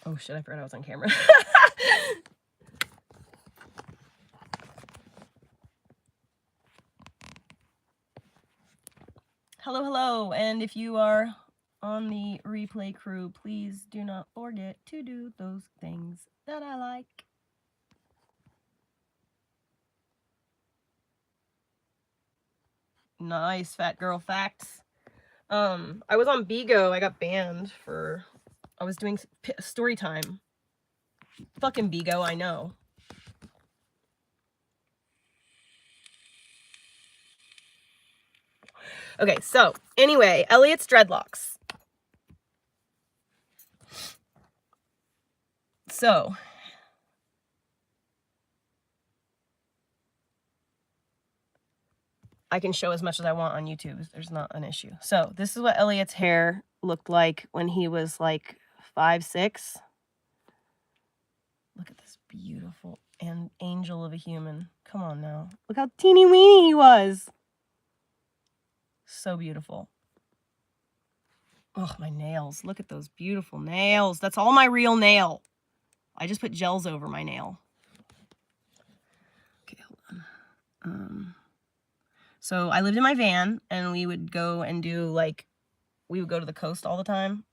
Oh shit, I forgot I was on camera. Hello, hello, and if you are on the replay crew, please do not forget to do those things that I like. Nice, fat girl facts. I was on Bigo. I got banned for... I was doing story time. Fucking Bigo, I know. Okay, so, anyway, Elliot's dreadlocks. So... I can show as much as I want on YouTube. There's not an issue. So this is what Elliot's hair looked like when he was like 5, 6. Look at this beautiful and angel of a human. Come on now. Look how teeny weeny he was. So beautiful. Oh, my nails. Look at those beautiful nails. That's all my real nail. I just put gels over my nail. Okay, hold on. So I lived in my van, and we would go and do, like, we would go to the coast all the time.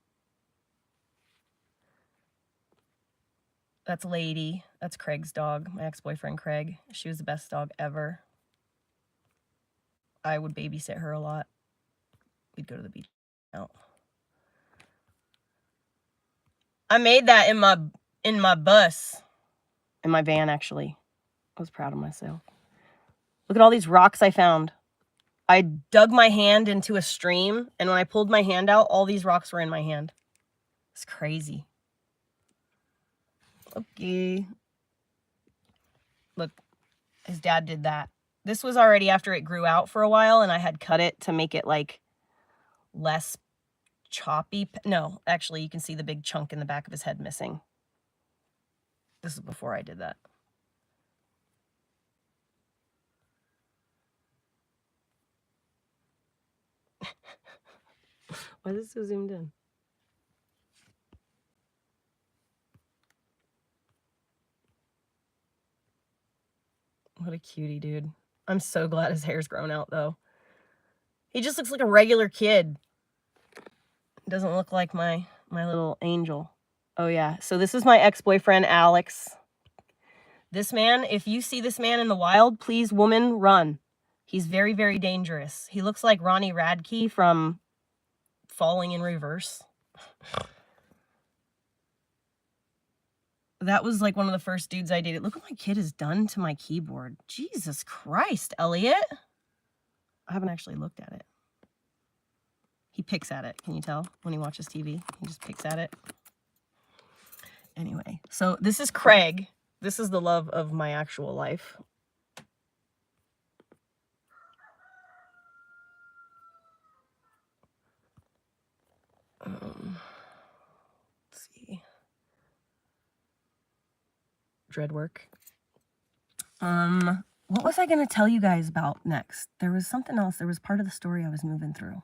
That's Lady. That's Craig's dog, my ex-boyfriend Craig. She was the best dog ever. I would babysit her a lot. We'd go to the beach out. I made that in my bus. In my van, actually. I was proud of myself. Look at all these rocks I found. I dug my hand into a stream, and when I pulled my hand out, all these rocks were in my hand. It's crazy. Okay. Look, his dad did that. This was already after it grew out for a while, and I had cut it to make it, like, less choppy. No, actually, you can see the big chunk in the back of his head missing. This is before I did that. Why is it so zoomed in? What a cutie, dude. I'm so glad his hair's grown out, though. He just looks like a regular kid. Doesn't look like my little angel. Oh, yeah. So this is my ex-boyfriend, Alex. This man, if you see this man in the wild, please, woman, run. He's very, very dangerous. He looks like Ronnie Radke from Falling in Reverse. That was like one of the first dudes I dated. Look what my kid has done to my keyboard. Jesus Christ, Elliot. I haven't actually looked at it. He picks at it. Can you tell when he watches TV? He just picks at it. Anyway, so this is Craig. This is the love of my actual life. Let's see. Dread work. What was I going to tell you guys about next? There was something else. There was part of the story I was moving through.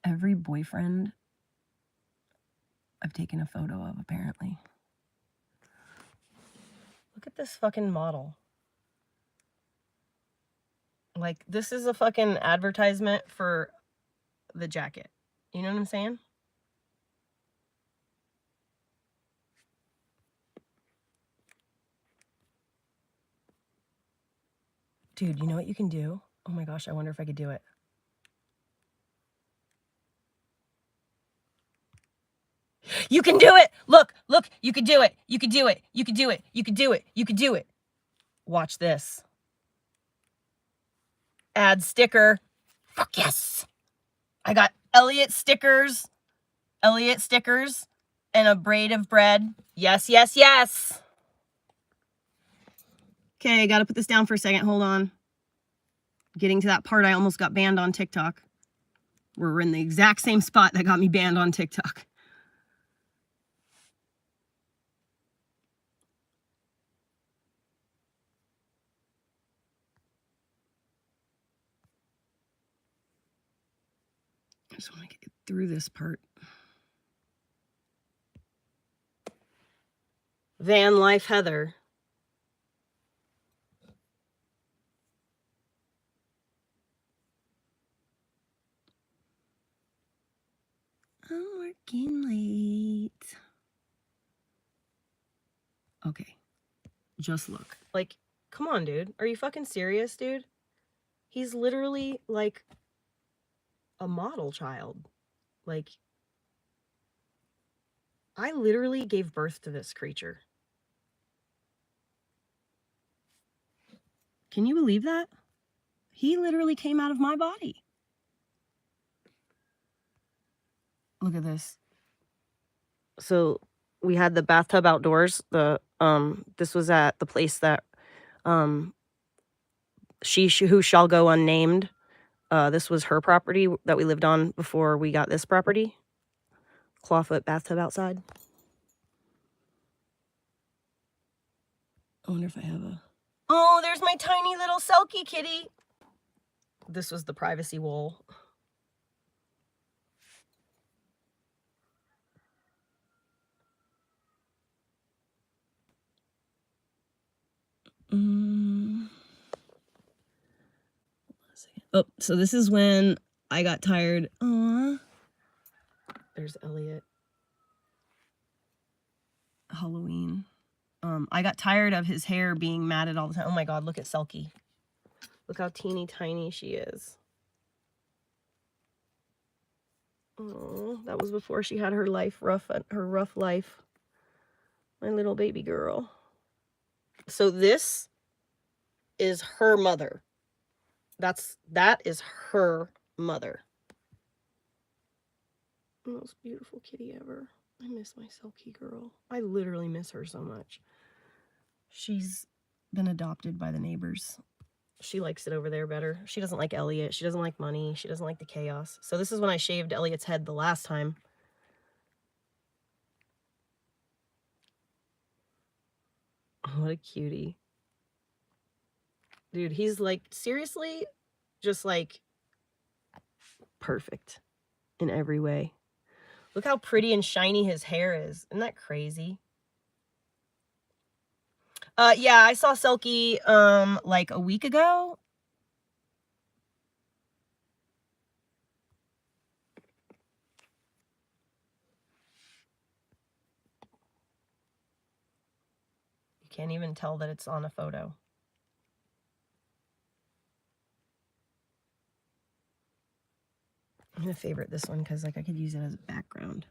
Every boyfriend I've taken a photo of, apparently. Look at this fucking model. Like, this is a fucking advertisement for the jacket. You know what I'm saying? Dude, you know what you can do? Oh my gosh, I wonder if I could do it. You can do it! Look, look, you can do it. You can do it. You can do it. You can do it. You can do it. Watch this. Add sticker. Fuck yes! I got Elliot stickers, and a braid of bread. Yes, yes, yes! Okay, gotta put this down for a second. Hold on. Getting to that part I almost got banned on TikTok. We're in the exact same spot that got me banned on TikTok. I just want to get through this part. Van Life Heather. I'm working late. Okay. Just look. Like, come on, dude. Are you fucking serious, dude? He's literally like a model child. Like, I literally gave birth to this creature. Can you believe that? He literally came out of my body. Look at this. So we had the bathtub outdoors. This was at the place that who shall go unnamed. This was her property that we lived on before we got this property. Clawfoot bathtub outside. I wonder if I have a... Oh, there's my tiny little Selkie kitty. This was the privacy wall. Oh, so this is when I got tired. Aww. There's Elliot. Halloween. I got tired of his hair being matted all the time. Oh my god, look at Selkie. Look how teeny tiny she is. Oh, that was before she had her rough life. My little baby girl. So this is her mother. That is her mother. Most beautiful kitty ever. I miss my Selkie girl. I literally miss her so much. She's been adopted by the neighbors. She likes it over there better. She doesn't like Elliot. She doesn't like money. She doesn't like the chaos. So this is when I shaved Elliot's head the last time. What a cutie. Dude, he's like, seriously, just like perfect in every way. Look how pretty and shiny his hair is. Isn't that crazy? Yeah, I saw Selkie like a week ago. You can't even tell that it's on a photo. I'm gonna favorite this one because like I could use it as a background.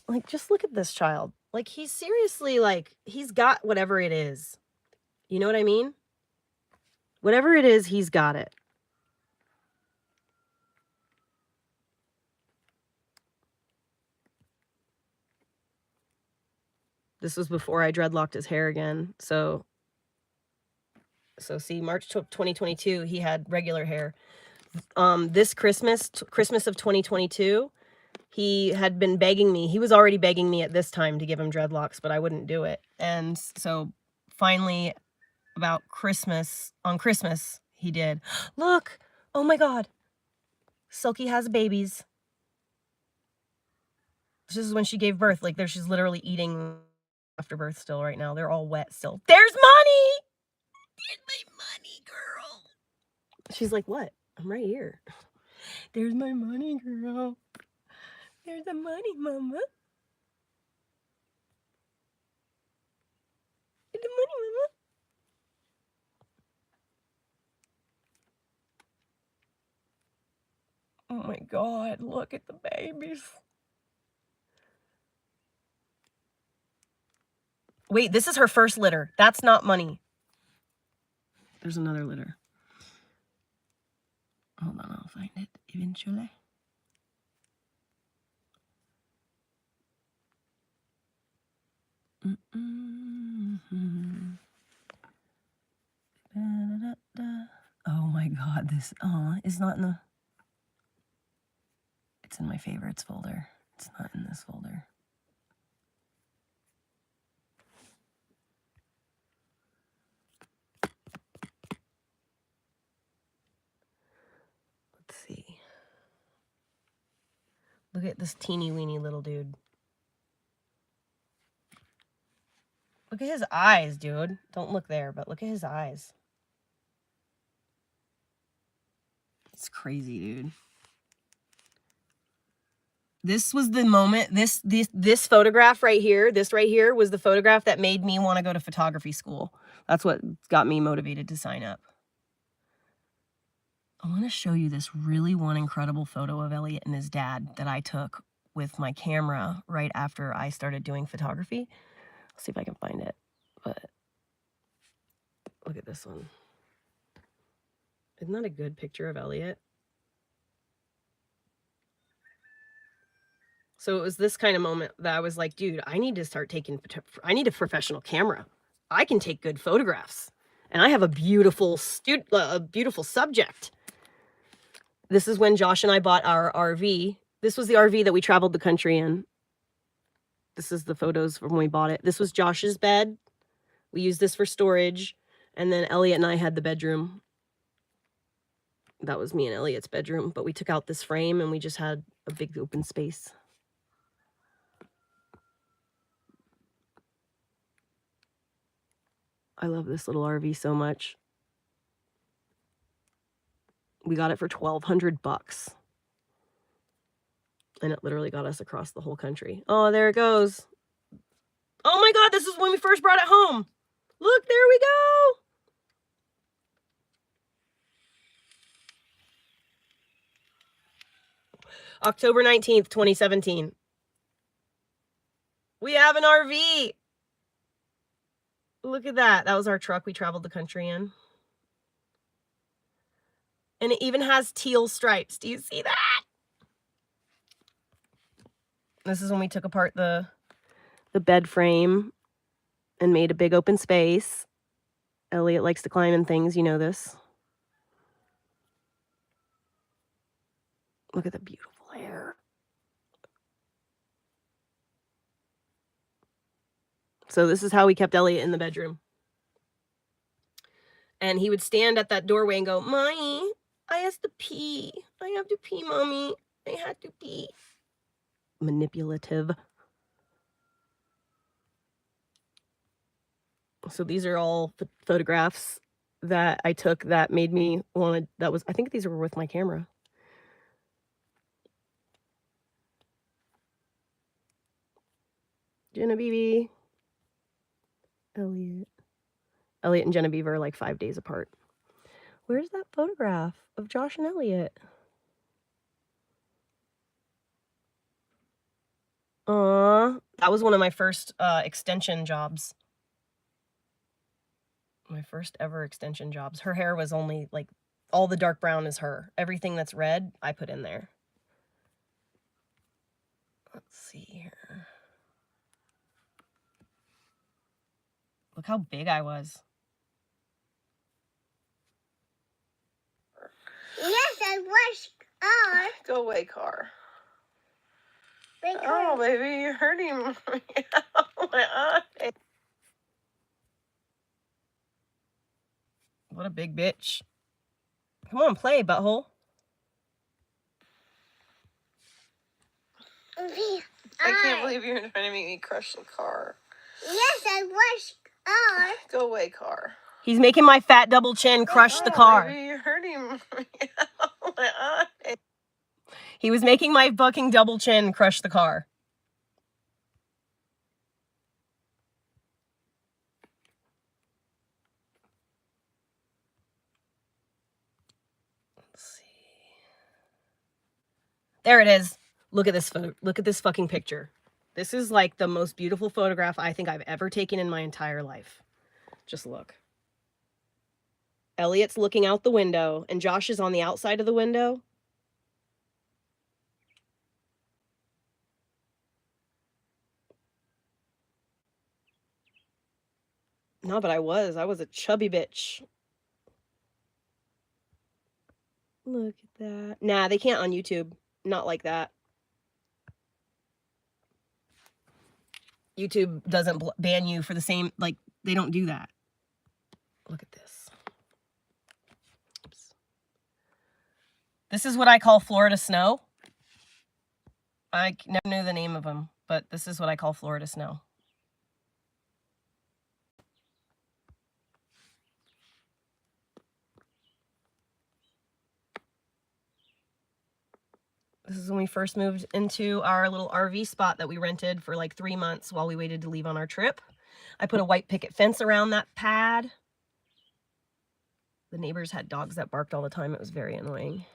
Like, just look at this child. Like, he's seriously like, he's got whatever it is. You know what I mean? Whatever it is, he's got it. This was before I dreadlocked his hair again. So see, March 2022, he had regular hair. This Christmas of 2022, he had been begging me. He was already begging me at this time to give him dreadlocks, but I wouldn't do it. And so finally, about on Christmas, he did. Look! Oh my god. Selkie has babies. This is when she gave birth. Like, she's literally eating after birth still right now. They're all wet still. There's money! There's my money, girl. She's like, what? I'm right here. There's my money, girl. There's the money, mama. There's the money, mama. Oh my god, look at the babies. Wait, this is her first litter. That's not money. There's another litter. Hold on, I'll find it eventually. Oh my god, this is not in the... It's in my favorites folder. It's not in this folder. Let's see. Look at this teeny weeny little dude. Look at his eyes, dude. Don't look there, but look at his eyes. It's crazy, dude. This was the moment, this photograph right here, this right here was the photograph that made me want to go to photography school. That's what got me motivated to sign up. I want to show you this really one incredible photo of Elliot and his dad that I took with my camera right after I started doing photography. Let's see if I can find it. But look at this one. Isn't that a good picture of Elliot? So it was this kind of moment that I was like, dude, I need to start taking, I need a professional camera. I can take good photographs. And I have a beautiful subject. This is when Josh and I bought our RV. This was the RV that we traveled the country in. This is the photos from when we bought it. This was Josh's bed. We used this for storage. And then Elliot and I had the bedroom. That was me and Elliot's bedroom. But we took out this frame and we just had a big open space. I love this little RV so much. We got it for $1,200. And it literally got us across the whole country. Oh, there it goes. Oh my God, this is when we first brought it home. Look, there we go. October 19th, 2017. We have an RV. Look at that. That was our truck we traveled the country in. And it even has teal stripes. Do you see that? This is when we took apart the bed frame and made a big open space. Elliot likes to climb in things, you know this. Look at the beautiful hair. So this is how we kept Elliot in the bedroom. And he would stand at that doorway and go, Mommy, I have to pee. I have to pee, Mommy. I have to pee. Manipulative. So these are all photographs that I took that made me want to, that was, I think these were with my camera. Genevieve. Elliot and Genevieve are like 5 days apart. Where's that photograph of Josh and Elliot? That was one of my first extension jobs. My first ever extension jobs. Her hair was only like, all the dark brown is her. Everything that's red, I put in there. Let's see here. Look how big I was. Yes, I was car. Go away, car. Because Oh, baby, you're hurting me. Oh, my eye. What a big bitch. Come on, play, butthole. I can't believe you're trying to make me crush the car. Yes, I was car. Go away, car. He's making my fat double chin crush the car. Baby, you're hurting me. Oh, my eye. He was making my fucking double chin crush the car. Let's see. There it is. Look at this photo. Look at this fucking picture. This is like the most beautiful photograph I think I've ever taken in my entire life. Just look. Elliot's looking out the window and Josh is on the outside of the window. No, but I was a chubby bitch. Look at that. Nah, they can't on YouTube. Not like that. YouTube doesn't ban you for the same, like, they don't do that. Look at this. Oops. This is what I call Florida snow. I never knew the name of them, but this is what I call Florida snow. This is when we first moved into our little RV spot that we rented for like 3 months while we waited to leave on our trip. I put a white picket fence around that pad. The neighbors had dogs that barked all the time. It was very annoying.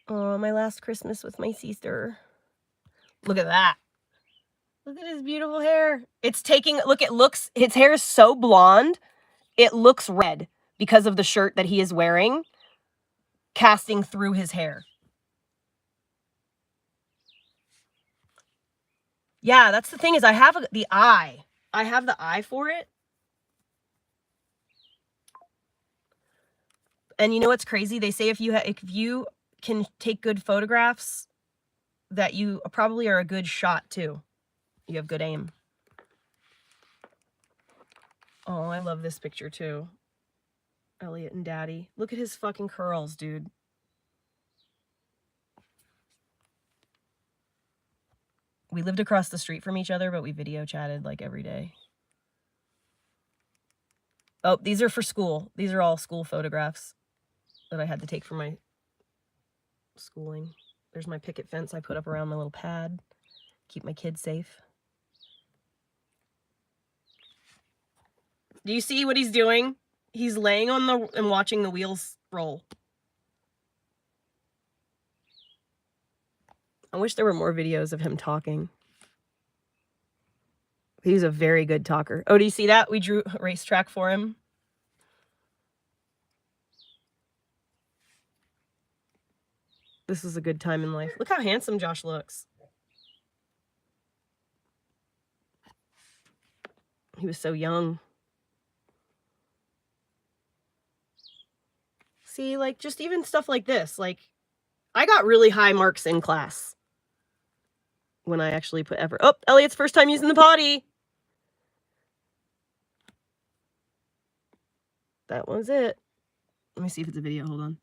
Oh, my last Christmas with my sister. Look at that. Look at his beautiful hair. It's taking, look, it looks, his hair is so blonde, it looks red because of the shirt that he is wearing, casting through his hair. Yeah, that's the thing is I have the eye. I have the eye for it. And you know what's crazy? They say if you can take good photographs, that you probably are a good shot too. You have good aim. Oh, I love this picture too. Elliot and Daddy. Look at his fucking curls, dude. We lived across the street from each other, but we video chatted like every day. Oh, these are for school. These are all school photographs that I had to take for my schooling. There's my picket fence I put up around my little pad. Keep my kids safe. Do you see what he's doing? He's laying on the and watching the wheels roll. I wish there were more videos of him talking. He's a very good talker. Oh, do you see that? We drew a racetrack for him. This is a good time in life. Look how handsome Josh looks. He was so young. See, like, just even stuff like this. Like, I got really high marks in class when I actually put effort. Oh, Elliot's first time using the potty. That was it. Let me see if it's a video. Hold on.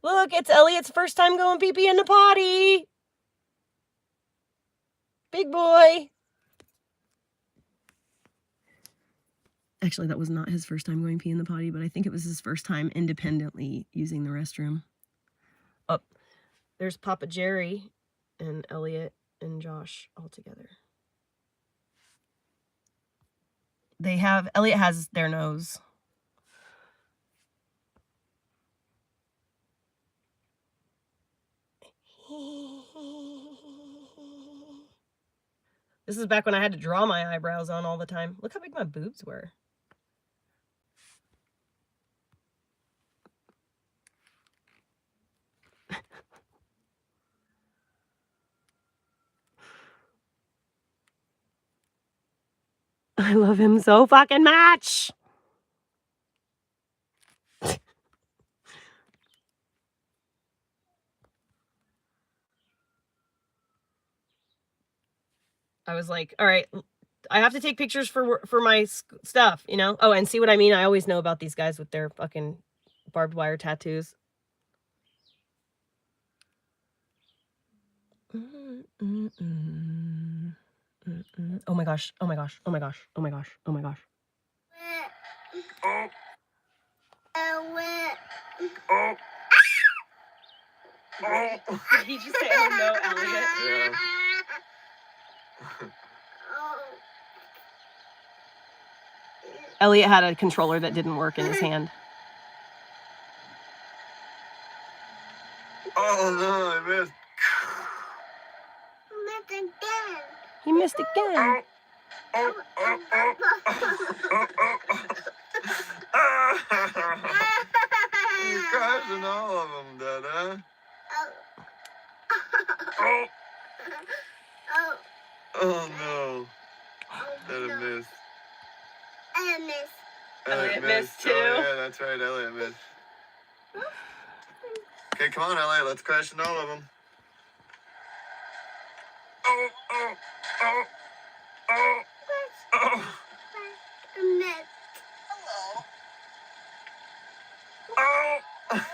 Look, it's Elliot's first time going pee-pee in the potty. Big boy. Actually, that was not his first time going pee in the potty, but I think it was his first time independently using the restroom. Oh, there's Papa Jerry and Elliot and Josh all together. Elliot has their nose. This is back when I had to draw my eyebrows on all the time. Look how big my boobs were. I love him so fucking much. I was like, all right, I have to take pictures for my stuff, you know? Oh, and see what I mean? I always know about these guys with their fucking barbed wire tattoos. Oh my gosh, oh my gosh, oh my gosh, oh my gosh, oh my gosh. Did he just say, oh no, Elliot? Yeah. Elliot had a controller that didn't work in his hand. Oh no, I missed. He missed again. You're crashing all of them, Dada. Oh no. Dada missed. Elliot missed too. Oh yeah, that's right, Elliot missed. Okay, come on, Elliot, let's crash into all of them. Oh, oh, oh, oh, oh. Oh.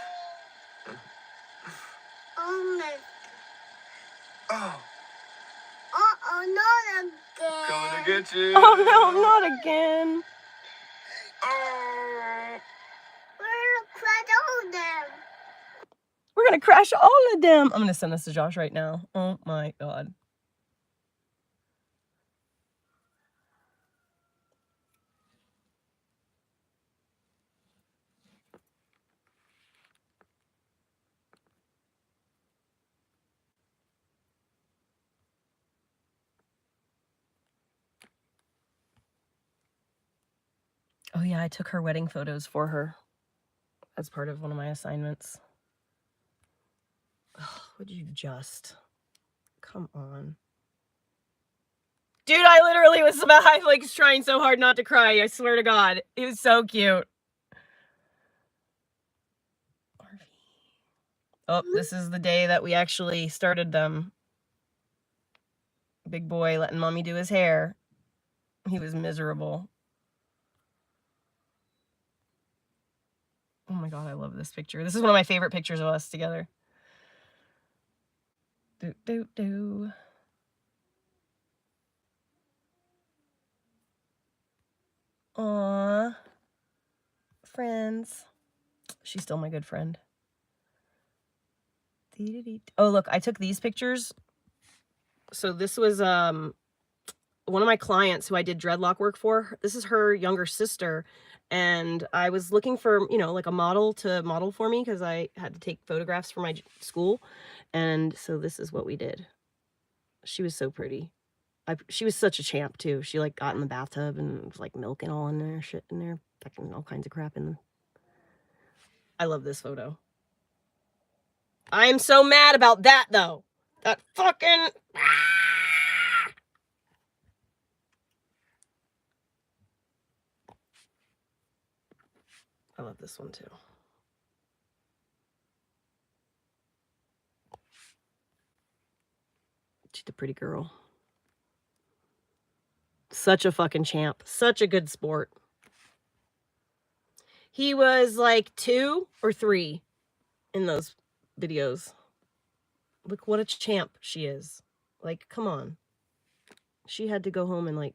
not again. Coming to get you. Oh no, not again. Oh. We're crash all them. We're gonna crash all of them. I'm gonna send this to Josh right now. Oh my god. Oh yeah, I took her wedding photos for her as part of one of my assignments. Oh, would you just? Come on. Dude, I literally was like trying so hard not to cry. I swear to God. It was so cute. Oh, this is the day that we actually started them. Big boy letting mommy do his hair. He was miserable. Oh my God, I love this picture. This is one of my favorite pictures of us together. Do. Aww. Friends. She's still my good friend. Oh, look, I took these pictures. So this was one of my clients who I did dreadlock work for. This is her younger sister. And I was looking for, you know, like a model to model for me because I had to take photographs for my school. And so this is what we did. She was so pretty. She was such a champ too. She like got in the bathtub and was like milk and all in there, shit in there, fucking all kinds of crap in them. I love this photo. I am so mad about that though. That fucking... I love this one too. She's a pretty girl. Such a fucking champ. Such a good sport. He was like 2 or 3 in those videos. Look what a champ she is. Like, come on. She had to go home and like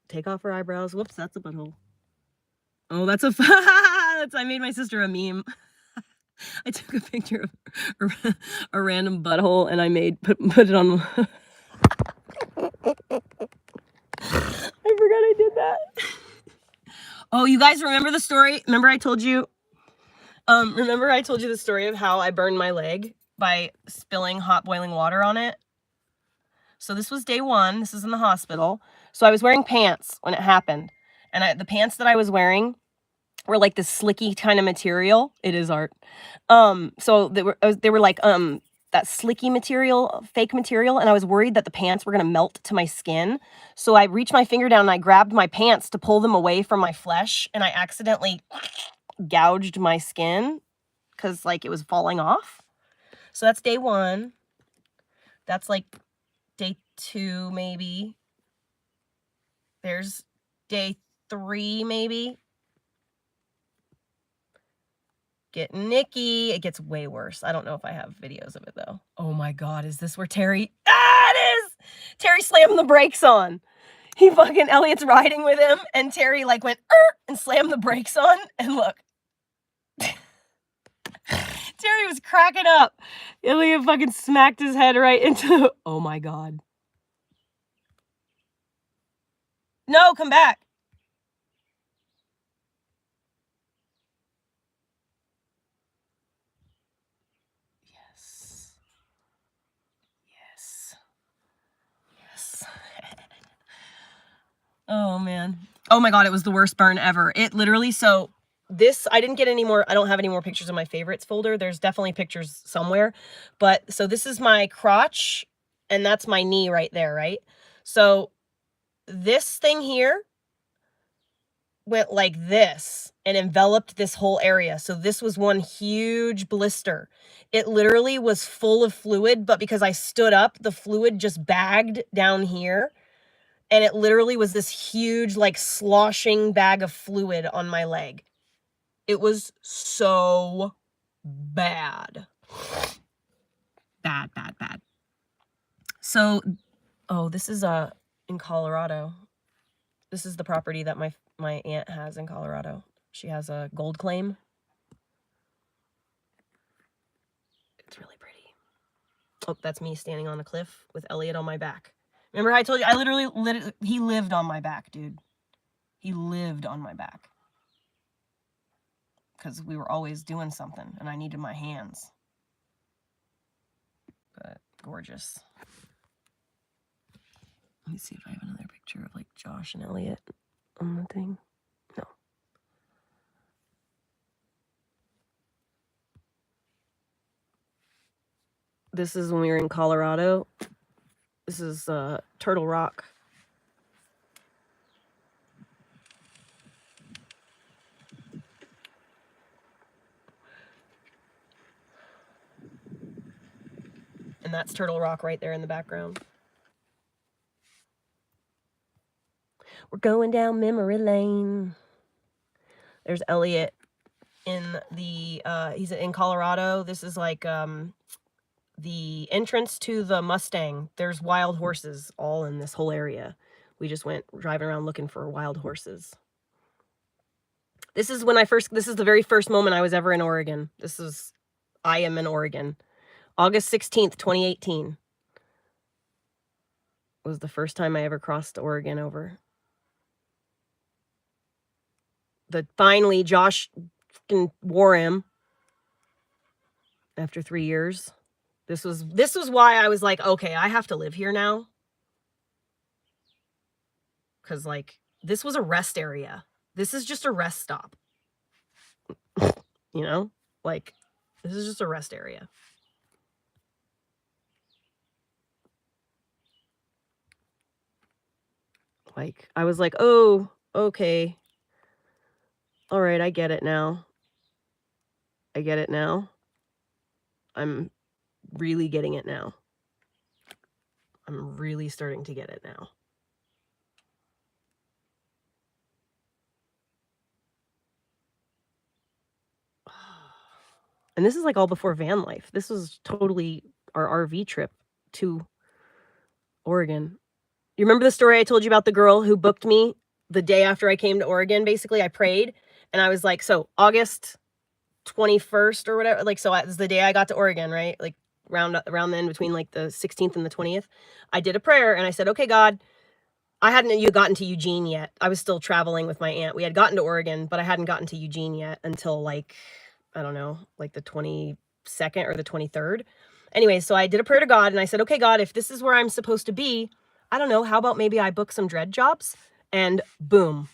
take off her eyebrows. Whoops, that's a butthole. Oh, that's a... I made my sister a meme. I took a picture of a random butthole and I put it on... I forgot I did that. Oh, you guys remember the story? Remember I told you the story of how I burned my leg by spilling hot boiling water on it? So this was day 1. This is in the hospital. So I was wearing pants when it happened. And the pants that I was wearing were like this slicky kind of material. It is art. So they were like that slicky material, fake material, and I was worried that the pants were gonna melt to my skin. So I reached my finger down and I grabbed my pants to pull them away from my flesh, and I accidentally gouged my skin because like it was falling off. So that's day 1. That's like day 2 maybe. There's day 3 maybe. Getting nicky. It gets way worse. I don't know if I have videos of it though. Oh my God, is this where Terry... Ah, it is! Terry slammed the brakes on. Elliot's riding with him and Terry like went and slammed the brakes on and look. Terry was cracking up. Elliot fucking smacked his head right into... Oh my God. No, come back. Yes. Yes. Yes. Oh, man. Oh, my God. It was the worst burn ever. It literally... So this... I didn't get any more... I don't have any more pictures in my favorites folder. There's definitely pictures somewhere. But so this is my crotch. And that's my knee right there, right? So this thing here went like this and enveloped this whole area. So this was one huge blister. It literally was full of fluid, but because I stood up, the fluid just bagged down here. And it literally was this huge, like, sloshing bag of fluid on my leg. It was so bad. Bad. So, oh, this is in Colorado. This is the property that my aunt has in Colorado. She has a gold claim. It's really pretty. Oh, that's me standing on a cliff with Elliot on my back. Remember I told you, he lived on my back, dude. He lived on my back. Because we were always doing something, and I needed my hands. But gorgeous. Let me see if I have another picture of like Josh and Elliot on the thing. No. This is when we were in Colorado. This is Turtle Rock. And that's Turtle Rock right there in the background. We're going down memory lane. There's Elliot in the, he's in Colorado. This is like the entrance to the Mustang. There's wild horses all in this whole area. We just went driving around looking for wild horses. This is when this is the very first moment I was ever in Oregon. I am in Oregon. August 16th, 2018 was the first time I ever crossed Oregon over. Finally, Josh wore him after 3 years. This was why I was like, okay, I have to live here now. Because, like, this was a rest area. This is just a rest stop. You know? Like, this is just a rest area. Like, I was like, oh, okay. All right, I get it now. I get it now. I'm really getting it now. I'm really starting to get it now. And this is like all before van life. This was totally our RV trip to Oregon. You remember the story I told you about the girl who booked me the day after I came to Oregon? Basically, I prayed and I was like, so August 21st or whatever. Like, so it was the day I got to Oregon, right? Like around then between like the 16th and the 20th. I did a prayer and I said, okay, God, I hadn't gotten to Eugene yet. I was still traveling with my aunt. We had gotten to Oregon, but I hadn't gotten to Eugene yet until like, I don't know, like the 22nd or the 23rd. Anyway, so I did a prayer to God and I said, okay, God, if this is where I'm supposed to be, I don't know, how about maybe I book some dread jobs? And boom,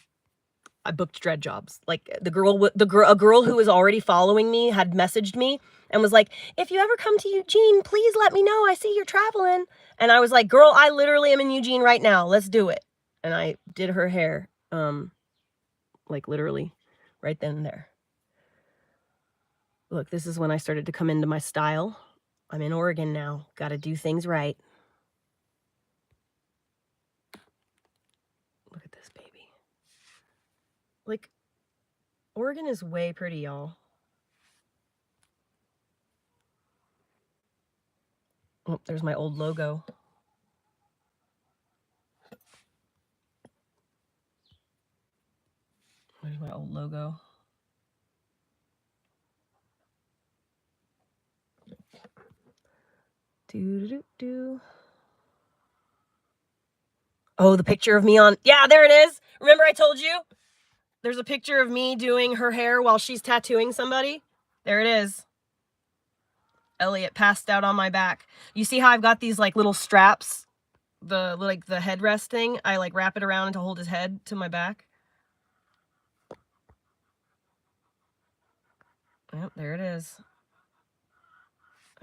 I booked dread jobs. Like a girl who was already following me had messaged me and was like, if you ever come to Eugene, please let me know. I see you're traveling. And I was like, girl, I literally am in Eugene right now. Let's do it. And I did her hair, like literally right then and there. Look, this is when I started to come into my style. I'm in Oregon now. Got to do things right. Look at this baby. Like, Oregon is way pretty, y'all. Oh, there's my old logo. There's my old logo. Do. Oh, the picture of me on... Yeah, there it is. Remember I told you? There's a picture of me doing her hair while she's tattooing somebody. There it is. Elliot passed out on my back. You see how I've got these like little straps? The headrest thing. I like wrap it around to hold his head to my back. Yep, there it is.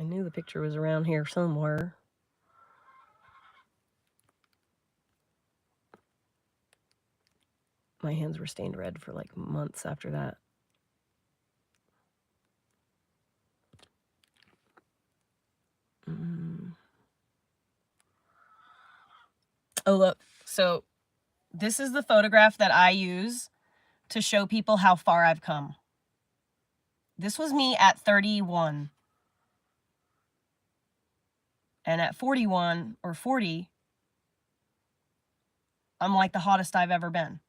I knew the picture was around here somewhere. My hands were stained red for like months after that. Oh, look. So this is the photograph that I use to show people how far I've come. This was me at 31. And at 41 or 40, I'm like the hottest I've ever been.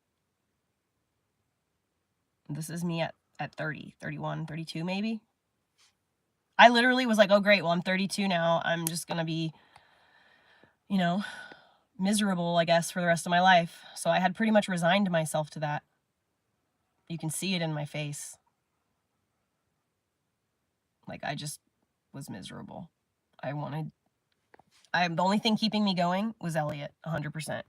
This is me at 30, 31, 32 maybe. I literally was like, oh great, well I'm 32 now. I'm just going to be, you know, miserable, I guess, for the rest of my life. So I had pretty much resigned myself to that. You can see it in my face. Like, I just was miserable. The only thing keeping me going was Elliot, 100%.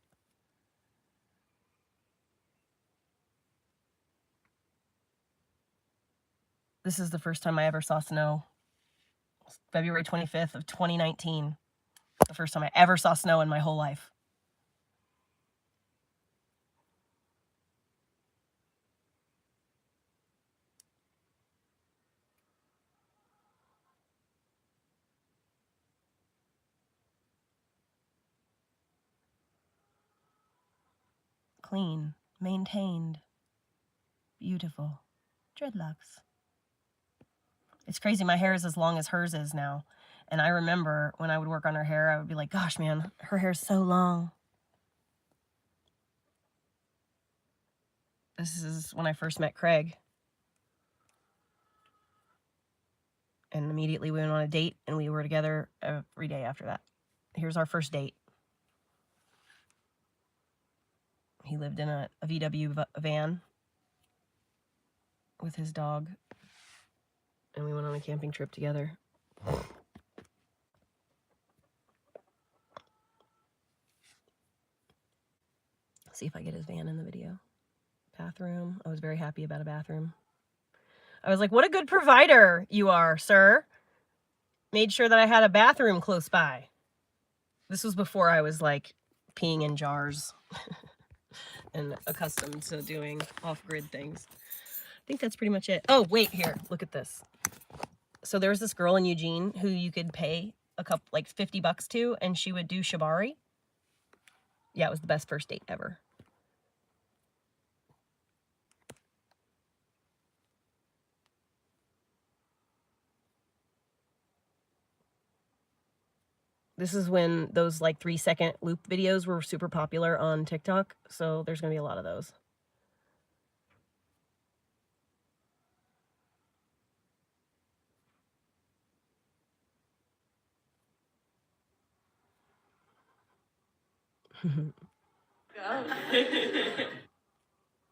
This is the first time I ever saw snow. February 25th of 2019. The first time I ever saw snow in my whole life. Clean, maintained, beautiful. Dreadlocks. It's crazy. My hair is as long as hers is now. And I remember when I would work on her hair, I would be like, gosh, man, her hair's so long. This is when I first met Craig. And immediately we went on a date and we were together every day after that. Here's our first date. He lived in a VW van with his dog. And we went on a camping trip together. See if I get his van in the video. Bathroom. I was very happy about a bathroom. I was like, what a good provider you are, sir. Made sure that I had a bathroom close by. This was before I was like peeing in jars and accustomed to doing off-grid things. I think that's pretty much it. Oh, wait, here, look at this. So there was this girl in Eugene who you could pay like $50 to, and she would do Shibari. Yeah, it was the best first date ever. This is when those like 3-second loop videos were super popular on TikTok. So there's going to be a lot of those.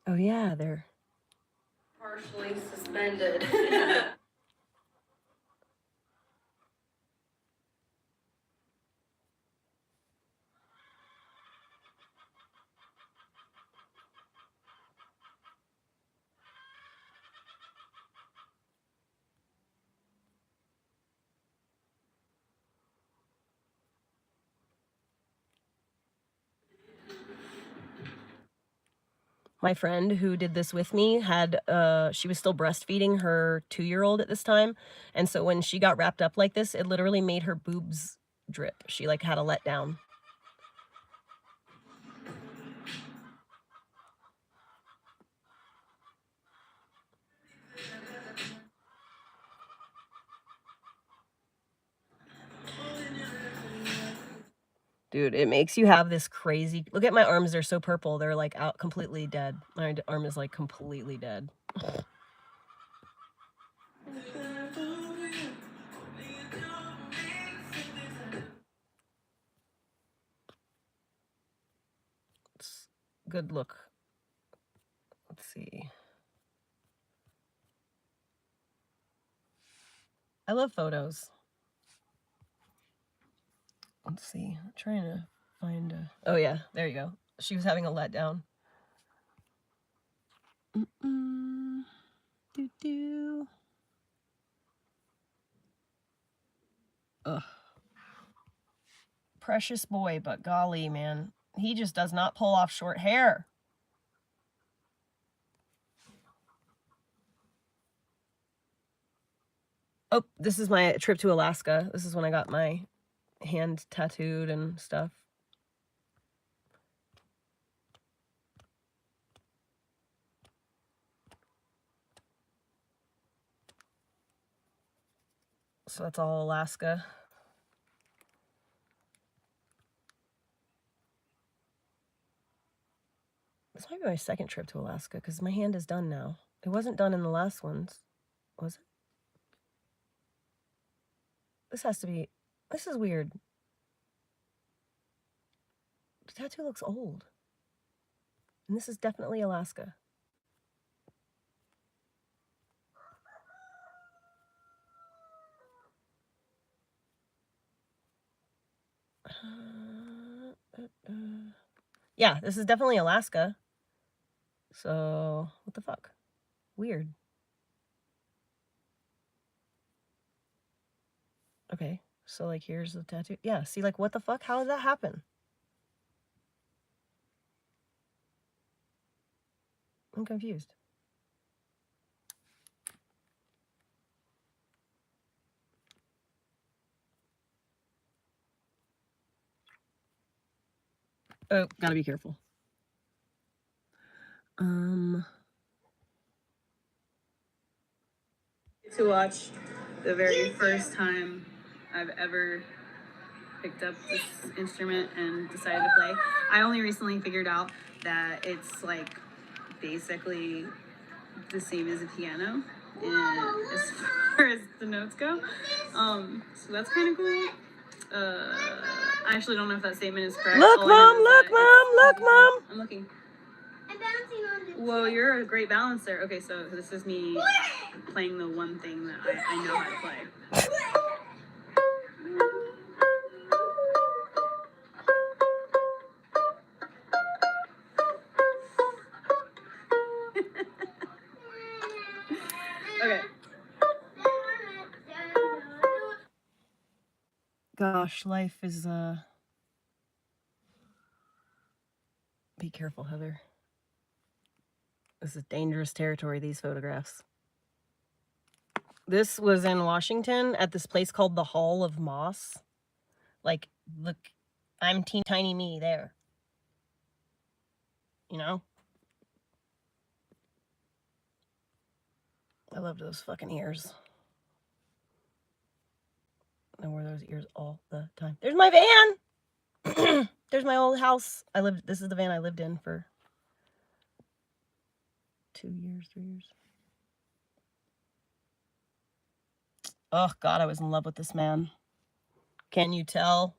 Oh yeah, they're partially suspended. my friend who did this with me had, she was still breastfeeding her 2-year-old at this time. And so when she got wrapped up like this, it literally made her boobs drip. She like had a letdown. Dude, it makes you have this crazy... Look at my arms. They're so purple. They're like out completely dead. My arm is like completely dead. It's good look. Let's see. I love photos. Let's see. I'm trying to find a... Oh yeah, there you go. She was having a letdown. Doo-doo. Ugh. Precious boy, but golly, man. He just does not pull off short hair. Oh, this is my trip to Alaska. This is when I got my hand tattooed and stuff. So that's all Alaska. This might be my second trip to Alaska because my hand is done now. It wasn't done in the last ones, was it? This has to be, this is weird. The tattoo looks old. And this is definitely Alaska. Yeah, this is definitely Alaska. So, what the fuck? Weird. Okay, so like here's the tattoo. Yeah, see, like what the fuck? How did that happen? I'm confused. Oh, gotta be careful. To watch the very first time I've ever picked up this instrument and decided to play. I only recently figured out that it's like basically the same as a piano and as far as the notes go. So that's kind of cool. I actually don't know if that statement is correct. Look, All I know Mom, is look, that Mom, look, Mom. I'm looking. I'm bouncing on the Whoa, you're a great balancer. Okay, so this is me playing the one thing that I know how to play. Okay. Gosh, life is, be careful, Heather. This is dangerous territory, these photographs. This was in Washington at this place called the Hall of Moss. Like, look, I'm teeny tiny me there. You know? I loved those fucking ears. I wore those ears all the time. There's my van! There's my old house. This is the van I lived in for 2 years, 3 years. Oh, God, I was in love with this man. Can you tell?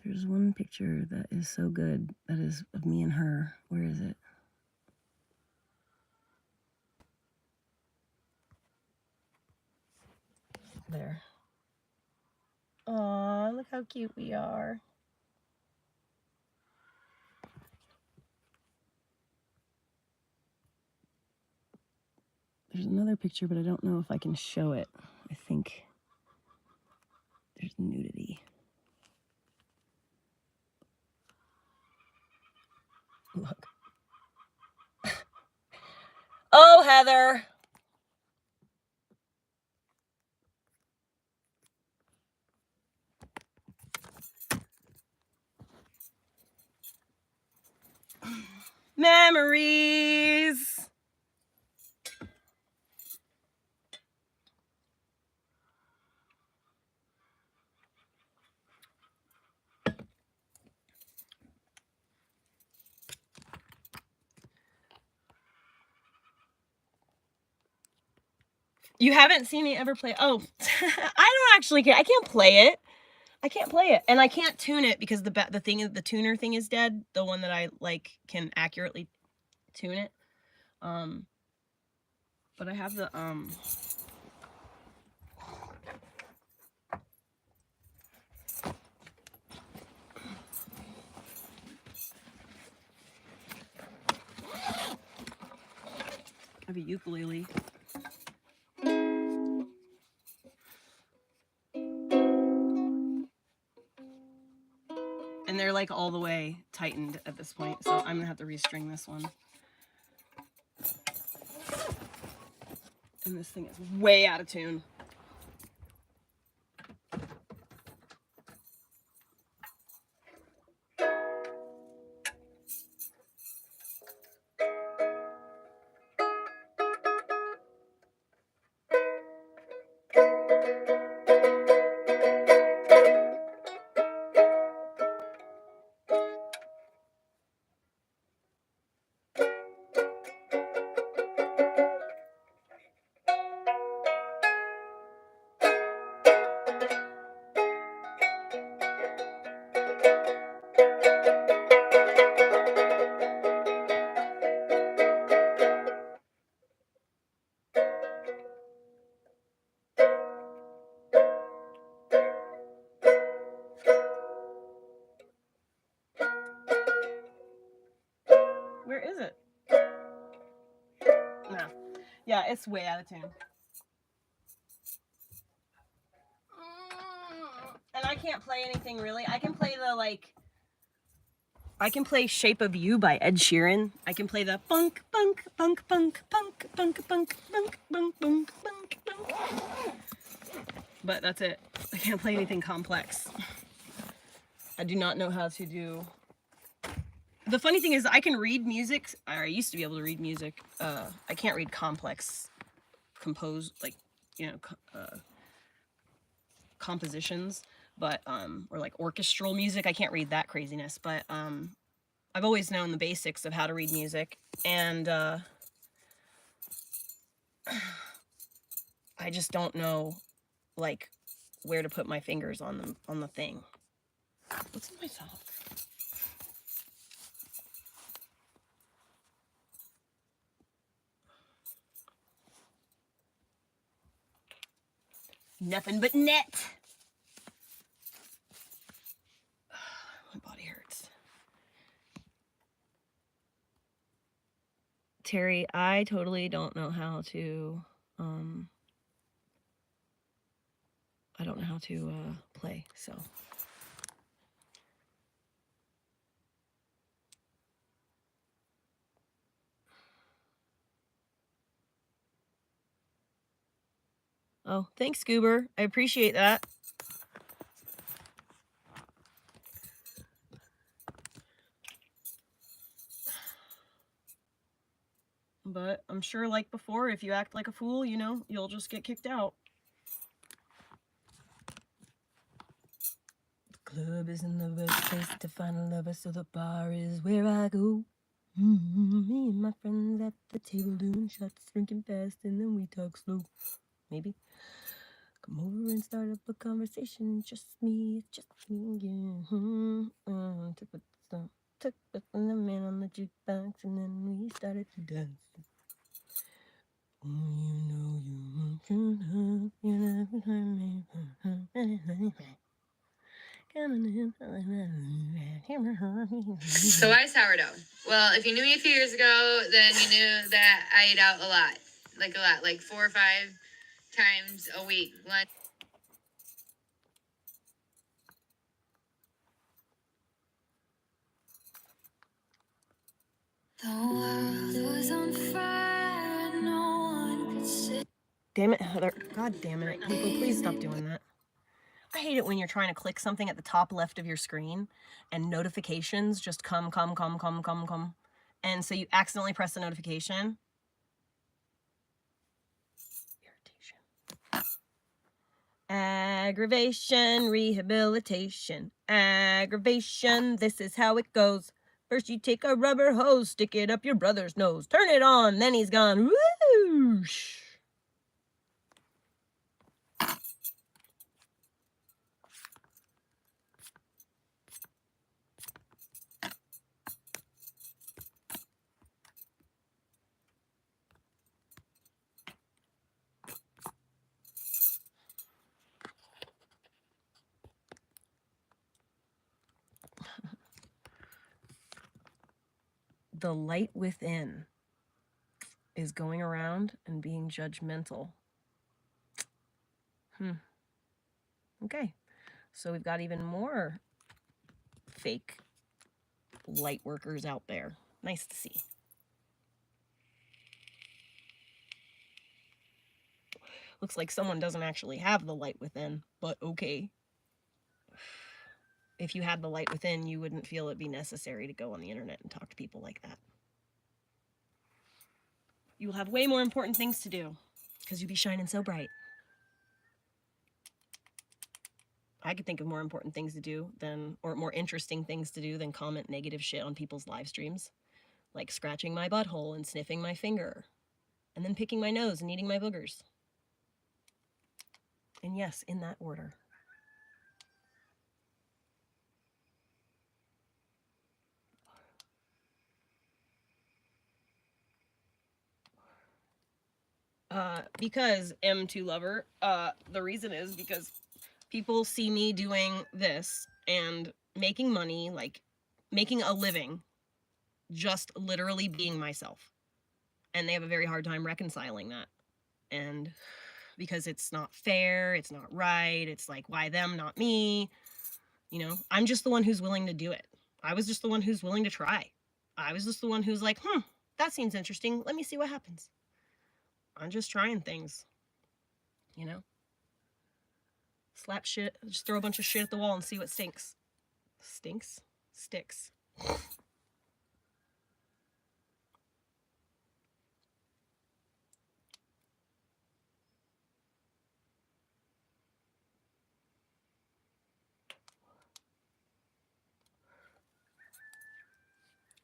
There's one picture that is so good. That is of me and her. Where is it? There. Aw, look how cute we are. There's another picture, but I don't know if I can show it. I think there's nudity. Look. Oh, Heather. Memories. You haven't seen me ever play. Oh, I don't actually care. I can't play it. I can't play it, and I can't tune it because the tuner thing is dead. The one that I like can accurately tune it. But I have the I have a ukulele. And they're like all the way tightened at this point, so I'm gonna have to restring this one. And this thing is way out of tune. Yeah, it's way out of tune. And I can't play anything really. I can play the like. I can play Shape of You by Ed Sheeran. I can play the bunk, bunk, bunk, bunk, bunk, bunk, bunk, bunk, bunk, bunk, bunk, bunk. But that's it. I can't play anything complex. I do not know how to do... The funny thing is I can read music, or I used to be able to read music. I can't read complex like, you know, compositions, but, or like orchestral music. I can't read that craziness, but, I've always known the basics of how to read music, and I just don't know, like, where to put my fingers on the thing. What's in my sock? Nothing but net. My body hurts. Terry, I totally don't know how to, I don't know how to play, so. Oh, thanks, Goober. I appreciate that. But I'm sure, like before, if you act like a fool, you know, you'll just get kicked out. The club isn't the best place to find a lover, so the bar is where I go. Me and my friends at the table doing shots, drinking fast, and then we talk slow. Maybe. Come over and start up a conversation. Just me, it's just me again. Took the man on the jukebox, and then we started to dance. Oh, you know you can have, you never find me. So why sourdough? Well, if you knew me a few years ago, then you knew that I ate out a lot, like 4 or 5 times a week. Lunch. The world was on fire, no one could see. Damn it, Heather. God damn it. People, please stop doing that. I hate it when you're trying to click something at the top left of your screen and notifications just come. And so you accidentally press the notification. Irritation. Aggravation, rehabilitation. Aggravation, this is how it goes. First you take a rubber hose, stick it up your brother's nose. Turn it on, then he's gone. Whoosh. The light within is going around and being judgmental. Okay, so we've got even more fake light workers out there. Nice to see. Looks like someone doesn't actually have the light within, but okay. If you had the light within, you wouldn't feel it be necessary to go on the internet and talk to people like that. You will have way more important things to do because you'll be shining so bright. I could think of more important things to do than, or more interesting things to do than comment negative shit on people's live streams. Like scratching my butthole and sniffing my finger. And then picking my nose and eating my boogers. And yes, in that order. Because M2 Lover, the reason is because people see me doing this and making money, like making a living, just literally being myself. and they have a very hard time reconciling that. And because it's not fair, it's not right, it's like, why them, not me? You know, I'm just the one who's willing to do it. I was just the one who's willing to try. I was just the one who's like, that seems interesting. Let me see what happens. I'm just trying things, you know? Slap shit, just throw a bunch of shit at the wall and see what stinks. Stinks? Sticks.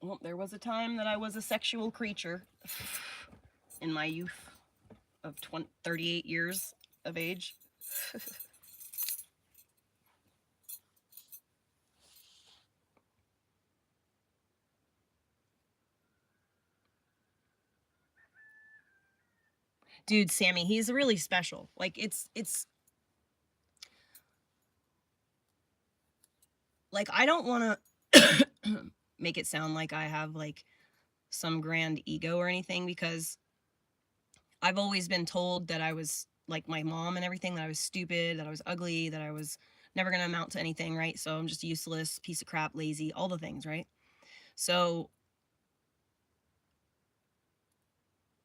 Well, there was a time that I was a sexual creature in my youth of 38 years of age. Dude, Sammy, he's really special. Like, it's like, I don't want to make it sound like I have like some grand ego or anything, because I've always been told that I was like my mom and everything, that I was stupid, that I was ugly, that I was never going to amount to anything, right? So I'm just useless, piece of crap, lazy, all the things, right? So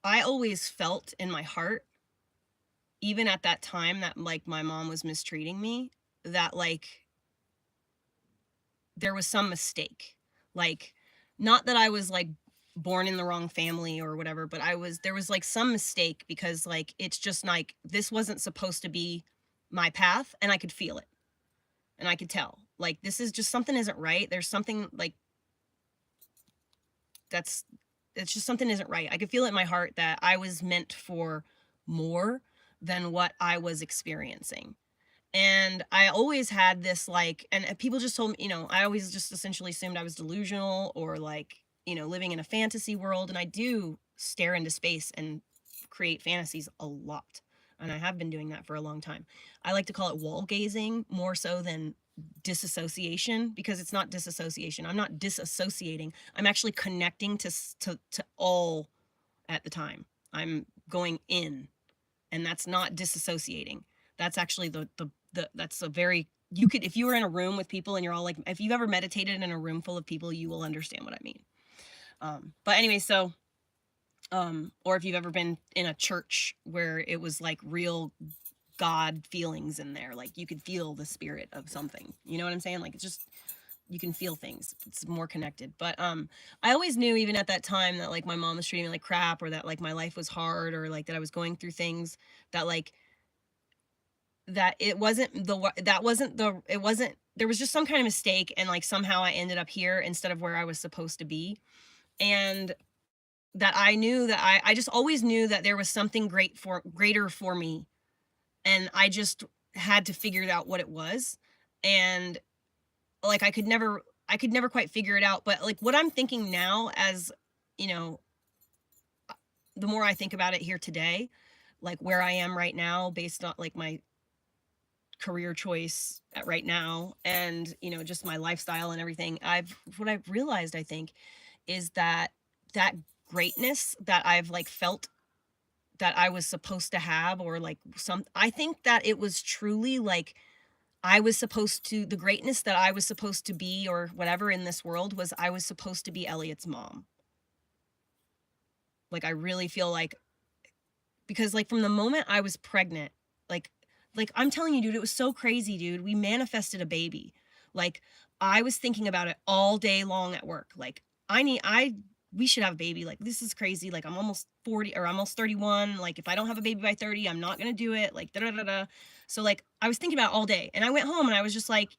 I always felt in my heart, even at that time that like my mom was mistreating me, that like there was some mistake. Like, not that I was like born in the wrong family or whatever, but there was like some mistake, because like it's just like this wasn't supposed to be my path, and I could feel it. And I could tell, like, this is just, something isn't right. There's something like it's just something isn't right. I could feel it in my heart that I was meant for more than what I was experiencing. And I always had this like, and people just told me, you know, I always just essentially assumed I was delusional, or like, you know, living in a fantasy world. And I do stare into space and create fantasies a lot. And I have been doing that for a long time. I like to call it wall gazing more so than disassociation, because it's not disassociation. I'm not disassociating. I'm actually connecting to all at the time. I'm going in, and that's not disassociating. That's actually that's a very, you could, if you were in a room with people and you're all like, if you've ever meditated in a room full of people, you will understand what I mean. But anyway, so, or if you've ever been in a church where it was like real God feelings in there, like you could feel the spirit of something, you know what I'm saying? Like, it's just, you can feel things. It's more connected. But I always knew, even at that time, that like my mom was treating me like crap, or that like my life was hard, or like that I was going through things that like, that it wasn't there was just some kind of mistake, and like somehow I ended up here instead of where I was supposed to be. And that I knew that I just always knew that there was something greater for me, and I just had to figure out what it was. And like I could never quite figure it out. But like what I'm thinking now, as you know, the more I think about it here today, like where I am right now, based on like my career choice at right now, and you know, just my lifestyle and everything, what I've realized, I think, is that greatness that I've like felt that I was supposed to have, or like I think that it was truly like the greatness that I was supposed to be, or whatever, in this world, was I was supposed to be Elliot's mom. Like I really feel like, because like from the moment I was pregnant, like I'm telling you, dude, it was so crazy, dude. We manifested a baby. Like I was thinking about it all day long at work. Like we should have a baby. Like this is crazy. Like I'm almost 40, or almost 31. Like if I don't have a baby by 30, I'm not going to do it. Like da da da da. So like I was thinking about it all day, and I went home and I was just like,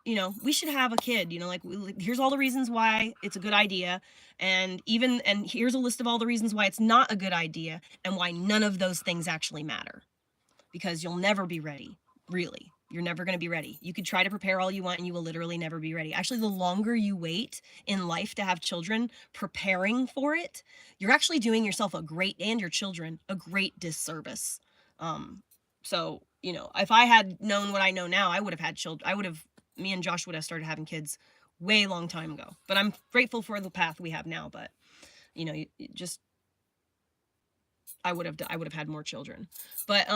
you know, we should have a kid, you know, like here's all the reasons why it's a good idea. And here's a list of all the reasons why it's not a good idea, and why none of those things actually matter. Because you'll never be ready, really. You're never going to be ready. You could try to prepare all you want, and you will literally never be ready. Actually, the longer you wait in life to have children, preparing for it, you're actually doing yourself and your children a great disservice. So, you know, if I had known what I know now, I would have had children. Me and Josh would have started having kids way long time ago. But I'm grateful for the path we have now. But, you know, just I would have had more children. But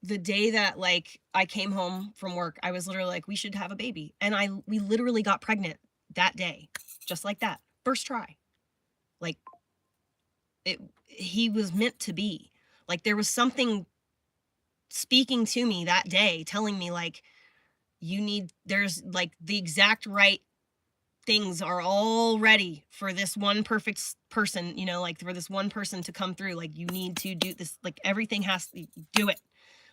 the day that like I came home from work, I was literally like, we should have a baby. And we literally got pregnant that day, just like that. First try. Like he was meant to be. Like there was something speaking to me that day, telling me like, there's like the exact right things are all ready for this one perfect person, you know, like for this one person to come through. Like you need to do this, like everything has to do it.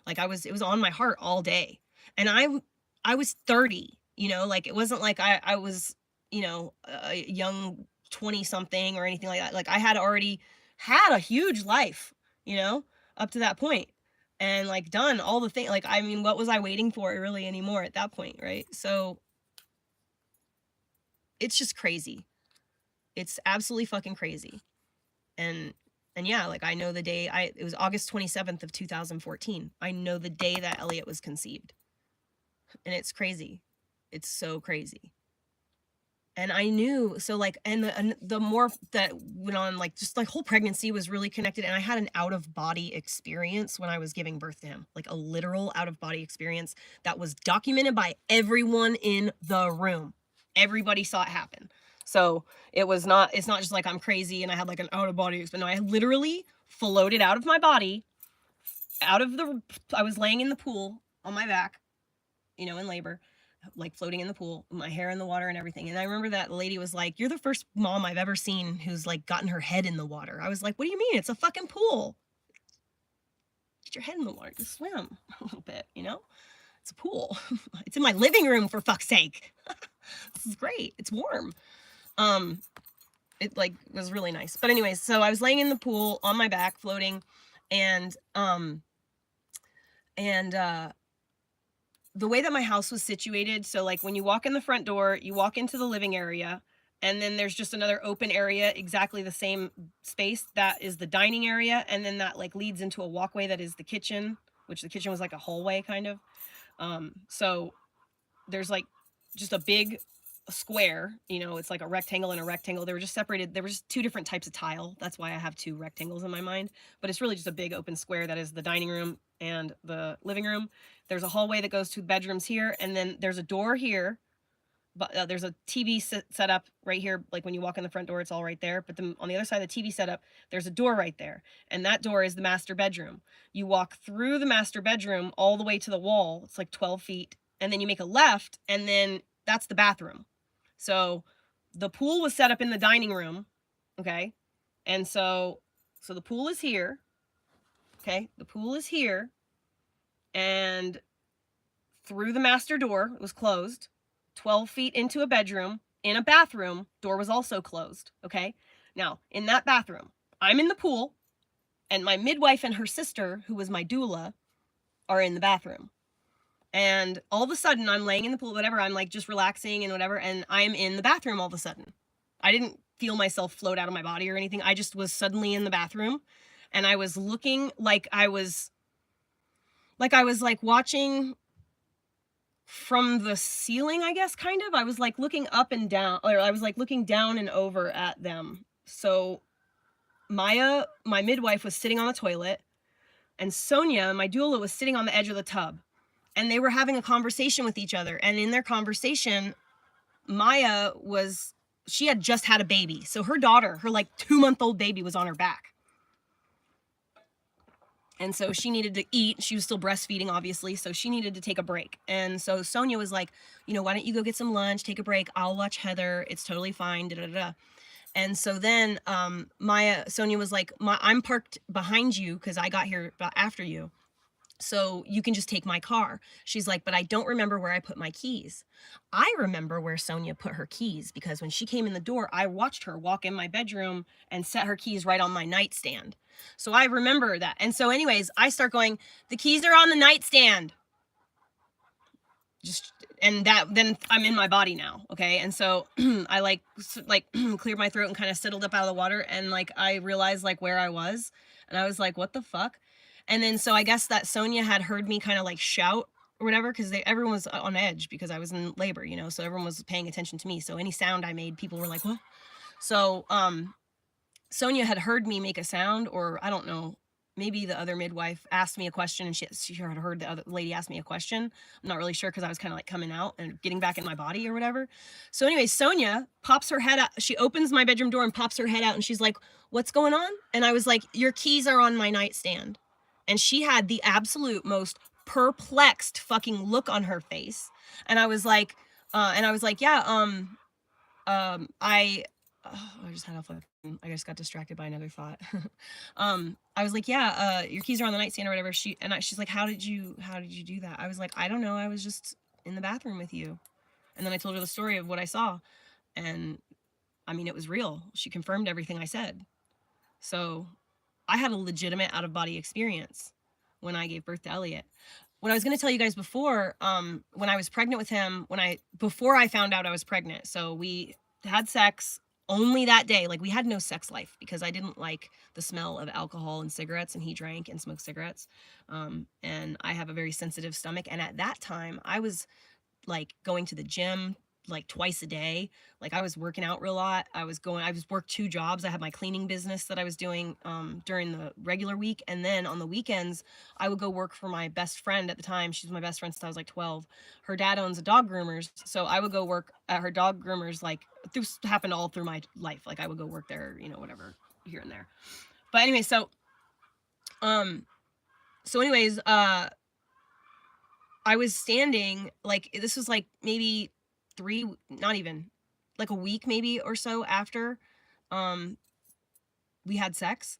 Like it was on my heart all day. And I was 30, you know, like it wasn't like I was, you know, a young 20 something or anything like that. Like I had already had a huge life, you know, up to that point, and like done all the things. Like, I mean, what was I waiting for really anymore at that point? Right. So it's just crazy. It's absolutely fucking crazy. And yeah, like I know the day it was August 27th of 2014. I know the day that Elliot was conceived. And it's crazy. It's so crazy. And I knew, so like, and the more that went on, like just like whole pregnancy was really connected. And I had an out of body experience when I was giving birth to him, like a literal out of body experience that was documented by everyone in the room. Everybody saw it happen. So it's not just like I'm crazy and I had like an out of body experience. No, I literally floated out of my body, I was laying in the pool on my back, you know, in labor, like floating in the pool, my hair in the water and everything. And I remember that lady was like, you're the first mom I've ever seen who's like gotten her head in the water. I was like, what do you mean? It's a fucking pool. Get your head in the water, just swim a little bit, you know? It's a pool. It's in my living room, for fuck's sake. This is great. It's warm. It like was really nice. But anyways, so I was laying in the pool on my back floating, and the way that my house was situated, so like when you walk in the front door, you walk into the living area, and then there's just another open area, exactly the same space, that is the dining area, and then that like leads into a walkway that is the kitchen, which the kitchen was like a hallway kind of. So there's like just a big square, you know, it's like a rectangle and a rectangle. They were just separated. There were just two different types of tile. That's why I have two rectangles in my mind, but it's really just a big open square that is the dining room and the living room. There's a hallway that goes to bedrooms here, and then there's a door here, but there's a TV set up right here. Like when you walk in the front door, it's all right there. But then on the other side of the TV setup, there's a door right there, and that door is the master bedroom. You walk through the master bedroom all the way to the wall. It's like 12 feet, and then you make a left, and then that's the bathroom. So the pool was set up in the dining room, okay? And so the pool is here, okay? The pool is here, and through the master door, it was closed. 12 feet into a bedroom, in a bathroom, door was also closed, okay? Now, in that bathroom, I'm in the pool, and my midwife and her sister, who was my doula, are in the bathroom. And all of a sudden, I'm laying in the pool, whatever, I'm like just relaxing and whatever, and I'm in the bathroom all of a sudden. I didn't feel myself float out of my body or anything. I just was suddenly in the bathroom, and I was looking like I was like watching from the ceiling, I guess, kind of. I was like looking up and down, or I was like looking down and over at them. So Maya, my midwife, was sitting on the toilet, and Sonia, my doula, was sitting on the edge of the tub, and they were having a conversation with each other. And in their conversation, Maya she had just had a baby. So her daughter, her like 2-month-old baby, was on her back. And so she needed to eat. She was still breastfeeding, obviously. So she needed to take a break. And so Sonia was like, you know, why don't you go get some lunch, take a break? I'll watch Heather. It's totally fine. Da, da, da. And so then Sonia was like, I'm parked behind you because I got here after you. So you can just take my car. She's like, but I don't remember where I put my keys. I remember where Sonia put her keys because when she came in the door, I watched her walk in my bedroom and set her keys right on my nightstand. So I remember that. And so anyways, I start going, the keys are on the nightstand. Then I'm in my body now. Okay. And so I like cleared my throat and kind of settled up out of the water. And like, I realized like where I was, and I was like, what the fuck? And then, so I guess that Sonia had heard me kind of like shout or whatever, because everyone was on edge because I was in labor, you know, so everyone was paying attention to me. So any sound I made, people were like, what? So Sonia had heard me make a sound, or I don't know, maybe the other midwife asked me a question, and she had heard the other lady ask me a question. I'm not really sure, because I was kind of like coming out and getting back in my body or whatever. So anyway, Sonia pops her head out. She opens my bedroom door and pops her head out, and she's like, what's going on? And I was like, your keys are on my nightstand. And she had the absolute most perplexed fucking look on her face. And I was like, yeah, I just had I just got distracted by another thought. I was like, yeah, your keys are on the nightstand or whatever. She's like, how did you do that? I was like, I don't know. I was just in the bathroom with you. And then I told her the story of what I saw. And I mean, it was real. She confirmed everything I said. So I had a legitimate out of body experience when I gave birth to Elliot. What I was going to tell you guys before, when I was pregnant with him, before I found out I was pregnant, so we had sex only that day. Like, we had no sex life because I didn't like the smell of alcohol and cigarettes, and he drank and smoked cigarettes. And I have a very sensitive stomach. And at that time, I was like going to the gym like twice a day. Like, I was working out real lot. I worked 2 jobs. I had my cleaning business that I was doing during the regular week. And then on the weekends, I would go work for my best friend at the time. She was my best friend since I was like 12. Her dad owns a dog groomers. So I would go work at her dog groomers. Like, this happened all through my life. Like, I would go work there, you know, whatever, here and there. But anyway, anyways, I was standing, like, this was like maybe not even, like a week maybe or so after we had sex.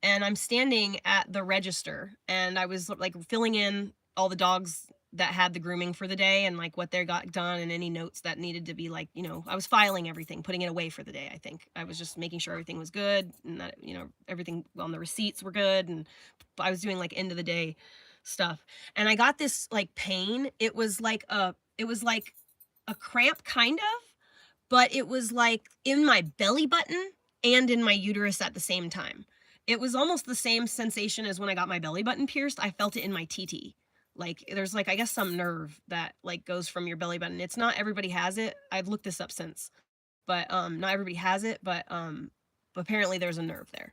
And I'm standing at the register, and I was like filling in all the dogs that had the grooming for the day, and like what they got done, and any notes that needed to be, like, you know, I was filing everything, putting it away for the day. I think I was just making sure everything was good, and that, you know, everything on the receipts were good, and I was doing like end of the day stuff. And I got this like pain. It was like a cramp, kind of, but it was like in my belly button and in my uterus at the same time. It was almost the same sensation as when I got my belly button pierced. I felt it in my TT. Like, there's like, I guess, some nerve that like goes from your belly button. It's not everybody has it. I've looked this up since, but not everybody has it, but apparently there's a nerve there.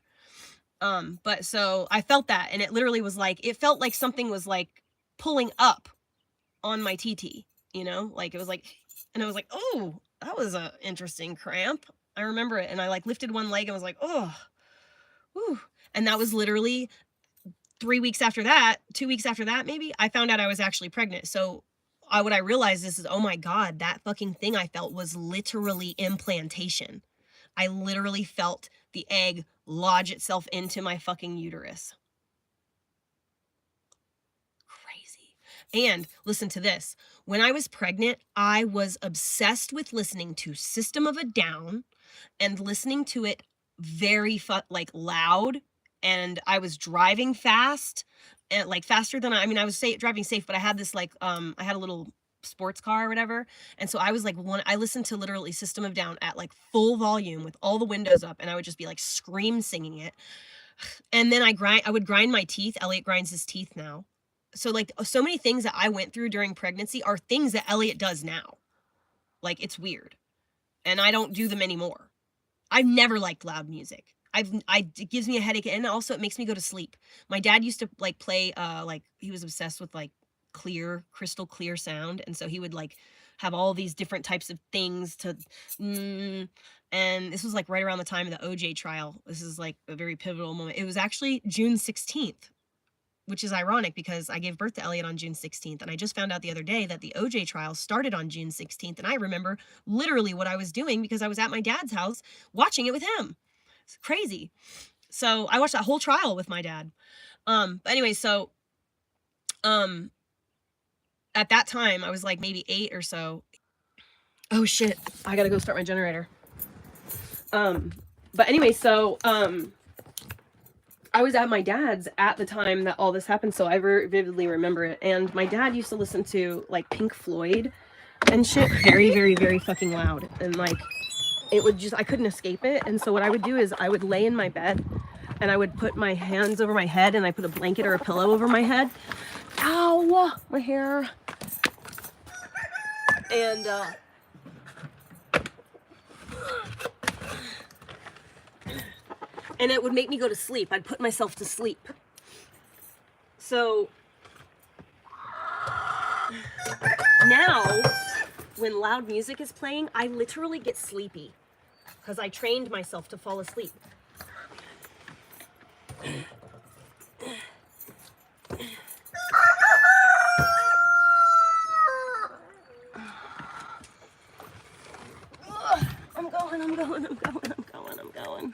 But so I felt that, and it literally was like, it felt like something was like pulling up on my TT, you know, like it was like, and I was like, oh, that was a interesting cramp. I remember it. And I like lifted one leg and was like, oh, whew. And that was literally 3 weeks after that, 2 weeks after that, maybe, I found out I was actually pregnant. So what I realized is, oh my God, that fucking thing I felt was literally implantation. I literally felt the egg lodge itself into my fucking uterus. Crazy. And listen to this. When I was pregnant, I was obsessed with listening to System of a Down and listening to it very like loud. And I was driving fast, and like faster than I was driving safe, but I had this like, I had a little sports car or whatever. And so I was like, I listened to literally System of Down at like full volume with all the windows up, and I would just be like scream singing it. And then I would grind my teeth. Elliot grinds his teeth now. So like, so many things that I went through during pregnancy are things that Elliot does now. Like, it's weird. And I don't do them anymore. I've never liked loud music. It gives me a headache, and also it makes me go to sleep. My dad used to like play, like, he was obsessed with like crystal clear sound. And so he would like have all these different types of things to, and this was like right around the time of the OJ trial. This is like a very pivotal moment. It was actually June 16th, which is ironic because I gave birth to Elliot on June 16th. And I just found out the other day that the OJ trial started on June 16th. And I remember literally what I was doing because I was at my dad's house watching it with him. It's crazy. So I watched that whole trial with my dad. But anyway, so, at that time I was like maybe 8 or so. Oh shit. I gotta go start my generator. But anyway, so, I was at my dad's at the time that all this happened, so I vividly remember it. And my dad used to listen to like Pink Floyd and shit very, very, very fucking loud. And like, it would just, I couldn't escape it. And so what I would do is I would lay in my bed and I would put my hands over my head and I put a blanket or a pillow over my head. Ow, my hair. And it would make me go to sleep. I'd put myself to sleep. So now, when loud music is playing, I literally get sleepy because I trained myself to fall asleep. I'm going.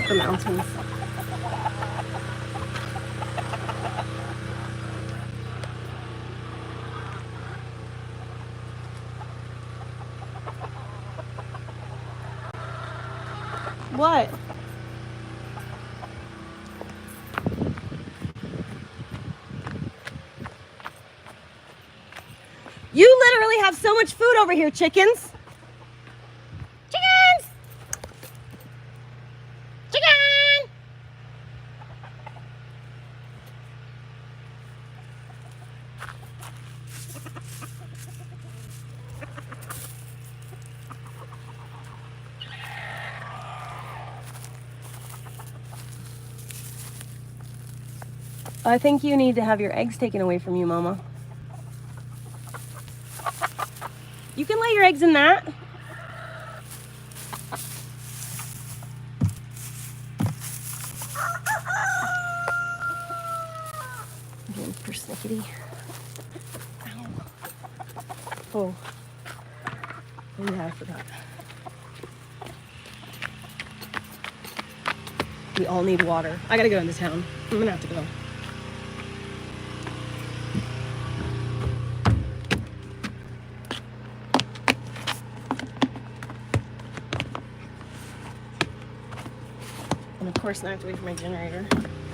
The mountains. What? You literally have so much food over here, chickens. Chickens! Chicken! I think you need to have your eggs taken away from you, Mama. You can lay your eggs in that. Again, persnickety. Ow. Oh. Oh yeah, I forgot. We all need water. I gotta go into town. I'm gonna have to go. And of course, now I have to wait for my generator.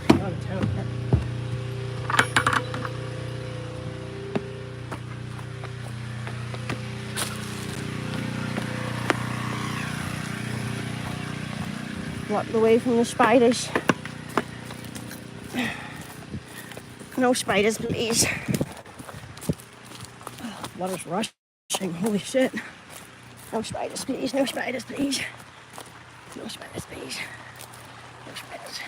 I'm out of town yet. Walk away from the spiders. No spiders, please. Oh, water's rushing. Holy shit. No spiders, please. No spiders, please. No spiders, please. No spiders.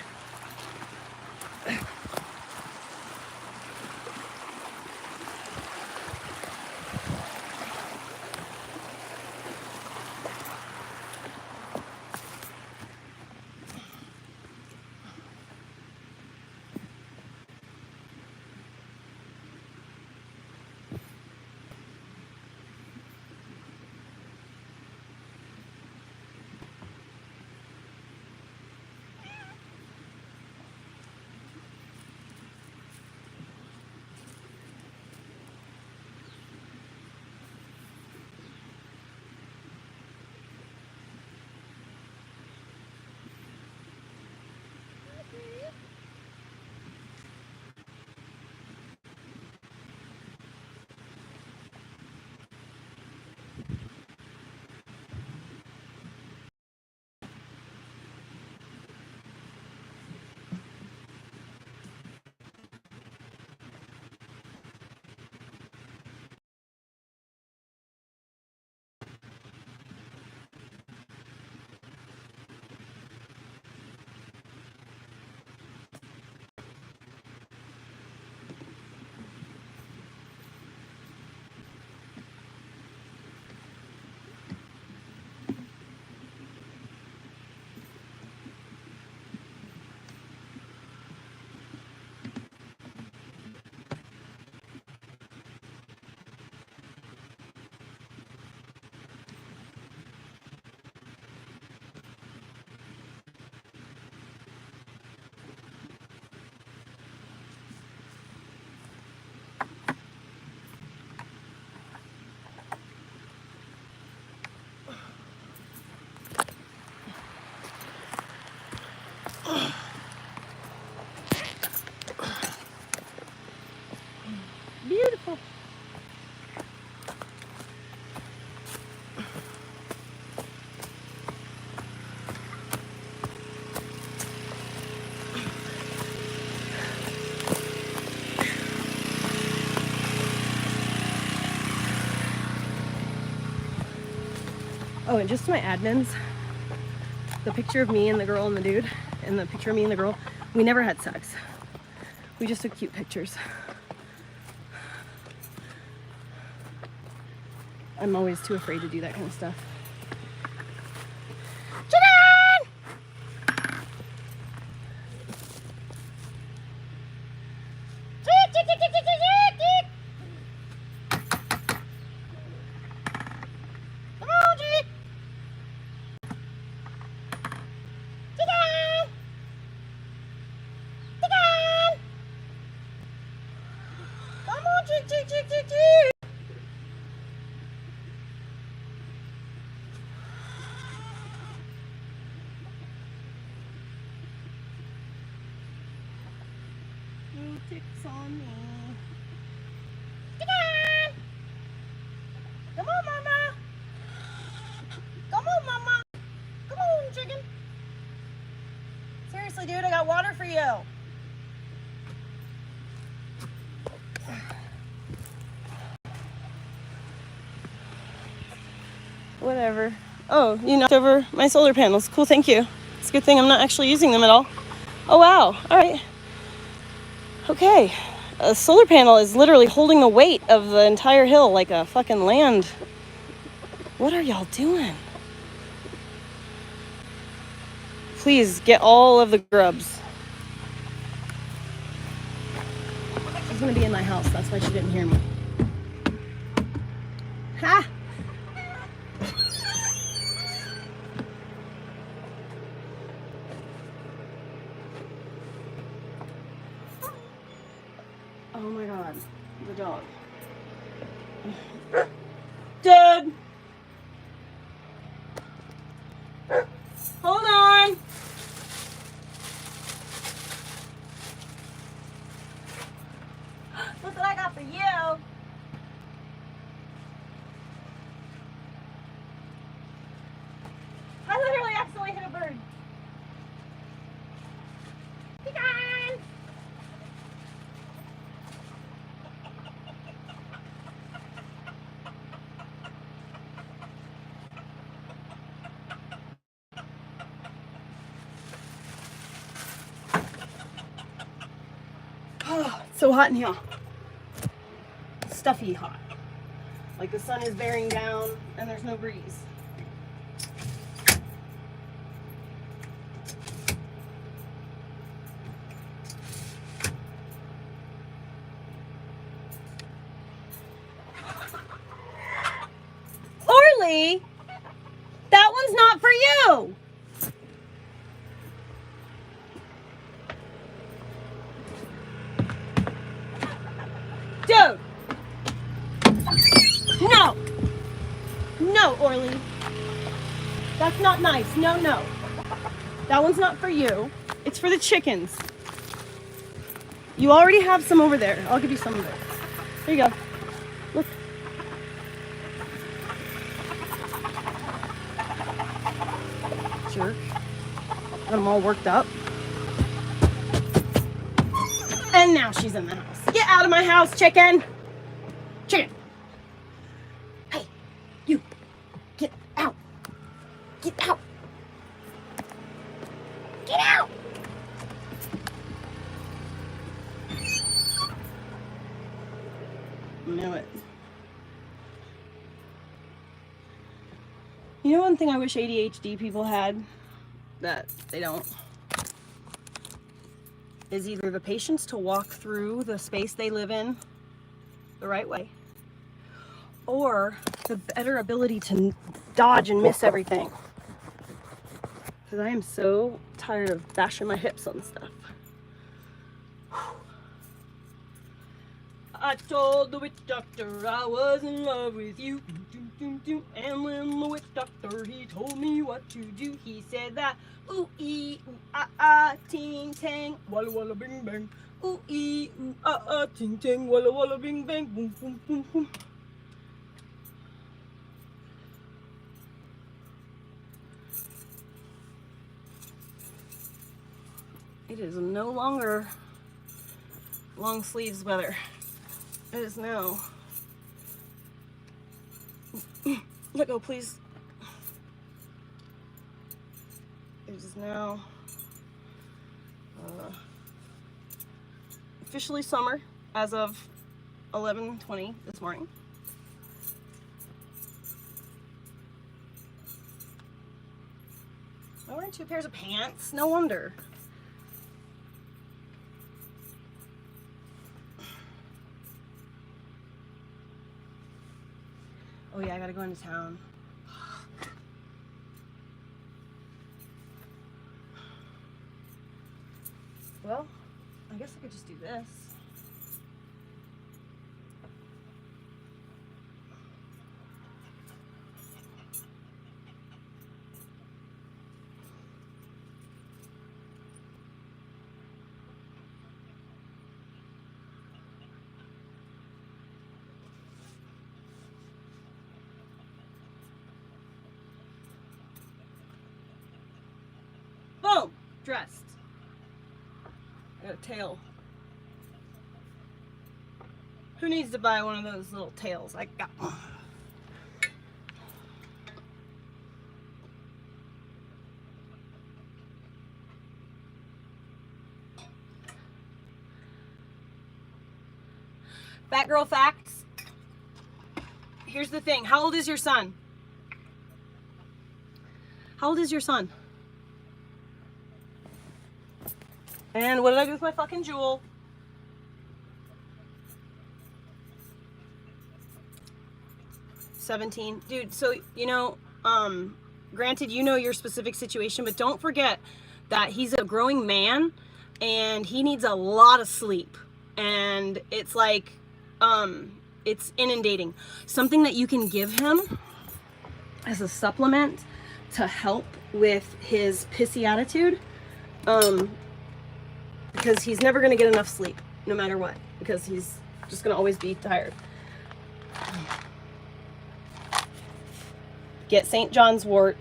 Beautiful. Oh, and just my admins, the picture of me and the girl and the dude, and the picture of me and the girl, we never had sex. We just took cute pictures. I'm always too afraid to do that kind of stuff. Ticks on me. Come on, mama. Come on, mama. Come on, chicken. Seriously, dude, I got water for you. Whatever. Oh, you knocked over my solar panels. Cool, thank you. It's a good thing I'm not actually using them at all. Oh, wow. All right. Okay. A solar panel is literally holding the weight of the entire hill like a fucking land. What are y'all doing? Please get all of the grubs. She's gonna be in my house. That's why she didn't hear me. Ha! Oh my god, the dog. Dude! Hold on! Look what I got for you! I literally accidentally hit a bird. Pecan! Oh, it's so hot in here. Stuffy hot. Like the sun is bearing down and there's no breeze. Orly, that one's not for you. Dude. No. No, Orly. That's not nice. No, no. That one's not for you. It's for the chickens. You already have some over there. I'll give you some of it. There you go. Look. Jerk. Got them all worked up. And now she's in the house. Get out of my house, chicken! Chicken! Hey, you! Get out! Get out! Get out! Knew it. You know one thing I wish ADHD people had that they don't? Is either the patience to walk through the space they live in the right way, or the better ability to dodge and miss everything. Because I am so tired of bashing my hips on stuff. I told the witch doctor I was in love with you. And when the witch doctor, he told me what to do. He said that ooh ee ooh ah ah ting tang walla walla bing bang ooh, ee, ooh, ah, ah, ting, ting, walla, walla, bing, bang, boom, boom, boom, boom. It is no longer long sleeves weather. It is now. Let go, please. It is now officially summer as of 11:20 this morning. I'm wearing 2 pairs of pants. No wonder. Oh yeah, I gotta go into town. Well, I guess I could just do this. Boom! Dressed. I got a tail. Who needs to buy one of those little tails? I got one. Fat girl facts. Here's the thing. How old is your son? How old is your son? And what did I do with my fucking jewel? $17. Dude, so, you know, granted, you know your specific situation, but don't forget that he's a growing man and he needs a lot of sleep. And it's like, it's inundating. Something that you can give him as a supplement to help with his pissy attitude, because he's never going to get enough sleep, no matter what, because he's just going to always be tired. Get St. John's wort.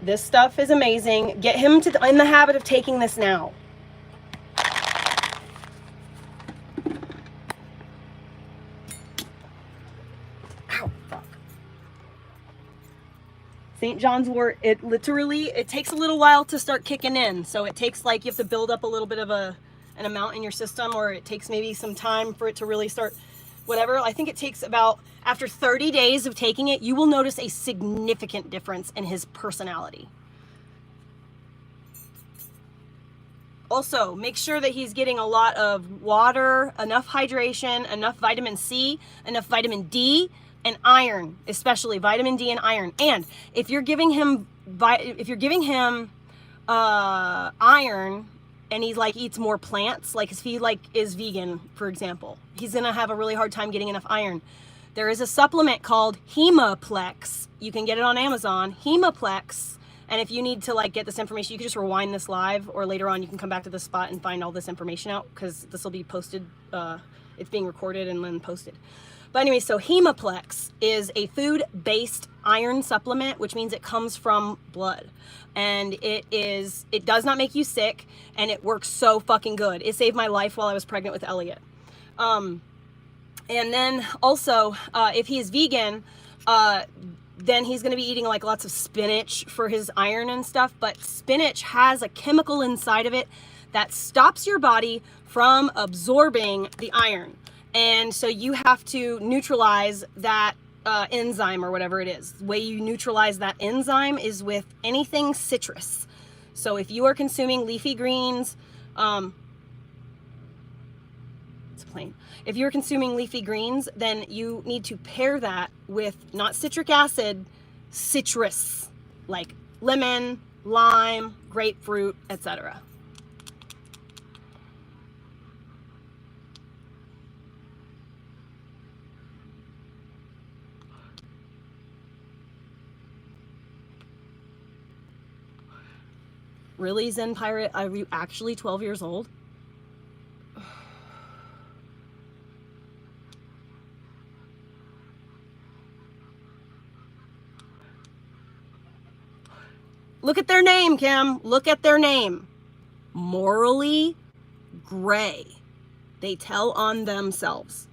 This stuff is amazing. Get him in the habit of taking this now. Ow, fuck. St. John's wort, it takes a little while to start kicking in. So it takes, like, you have to build up a little bit of an amount in your system, or it takes maybe some time for it to really start, whatever. I think it takes about, after 30 days of taking it, you will notice a significant difference in his personality. Also, make sure that he's getting a lot of water, enough hydration, enough vitamin C, enough vitamin D, and iron, especially vitamin D and iron. And if you're giving him iron, and he like eats more plants, like if he like is vegan, for example, he's gonna have a really hard time getting enough iron. There is a supplement called Hemaplex. You can get it on Amazon, Hemaplex. And if you need to like get this information, you can just rewind this live, or later on you can come back to this spot and find all this information out, because this will be posted. It's being recorded and then posted. But anyway, so Hemaplex is a food-based iron supplement, which means it comes from blood. And it does not make you sick, and it works so fucking good. It saved my life while I was pregnant with Elliot. And then also, if he is vegan, then he's going to be eating like lots of spinach for his iron and stuff. But spinach has a chemical inside of it that stops your body from absorbing the iron. And so you have to neutralize that enzyme, or whatever it is. The way you neutralize that enzyme is with anything citrus. So if you are consuming leafy greens, it's plain. If you're consuming leafy greens, then you need to pair that with not citric acid, citrus, like lemon, lime, grapefruit, etc. Really, Zen Pirate? Are you actually 12 years old? Look at their name, Kim. Look at their name. Morally gray. They tell on themselves.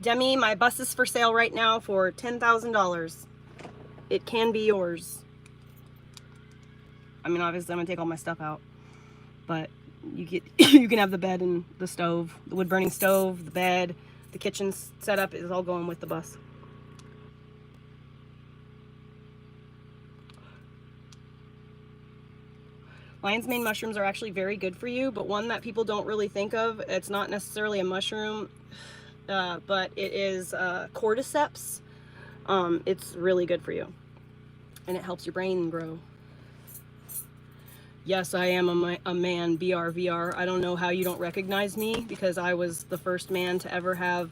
Demi, my bus is for sale right now for $10,000. It can be yours. I mean, obviously I'm gonna take all my stuff out, but you get you can have the bed and the stove, the wood burning stove, the bed, the kitchen setup is all going with the bus. Lion's mane mushrooms are actually very good for you, but one that people don't really think of, it's not necessarily a mushroom, but it is cordyceps. It's really good for you, and it helps your brain grow. Yes, I am a man, BR. I don't know how you don't recognize me, because I was the first man to ever have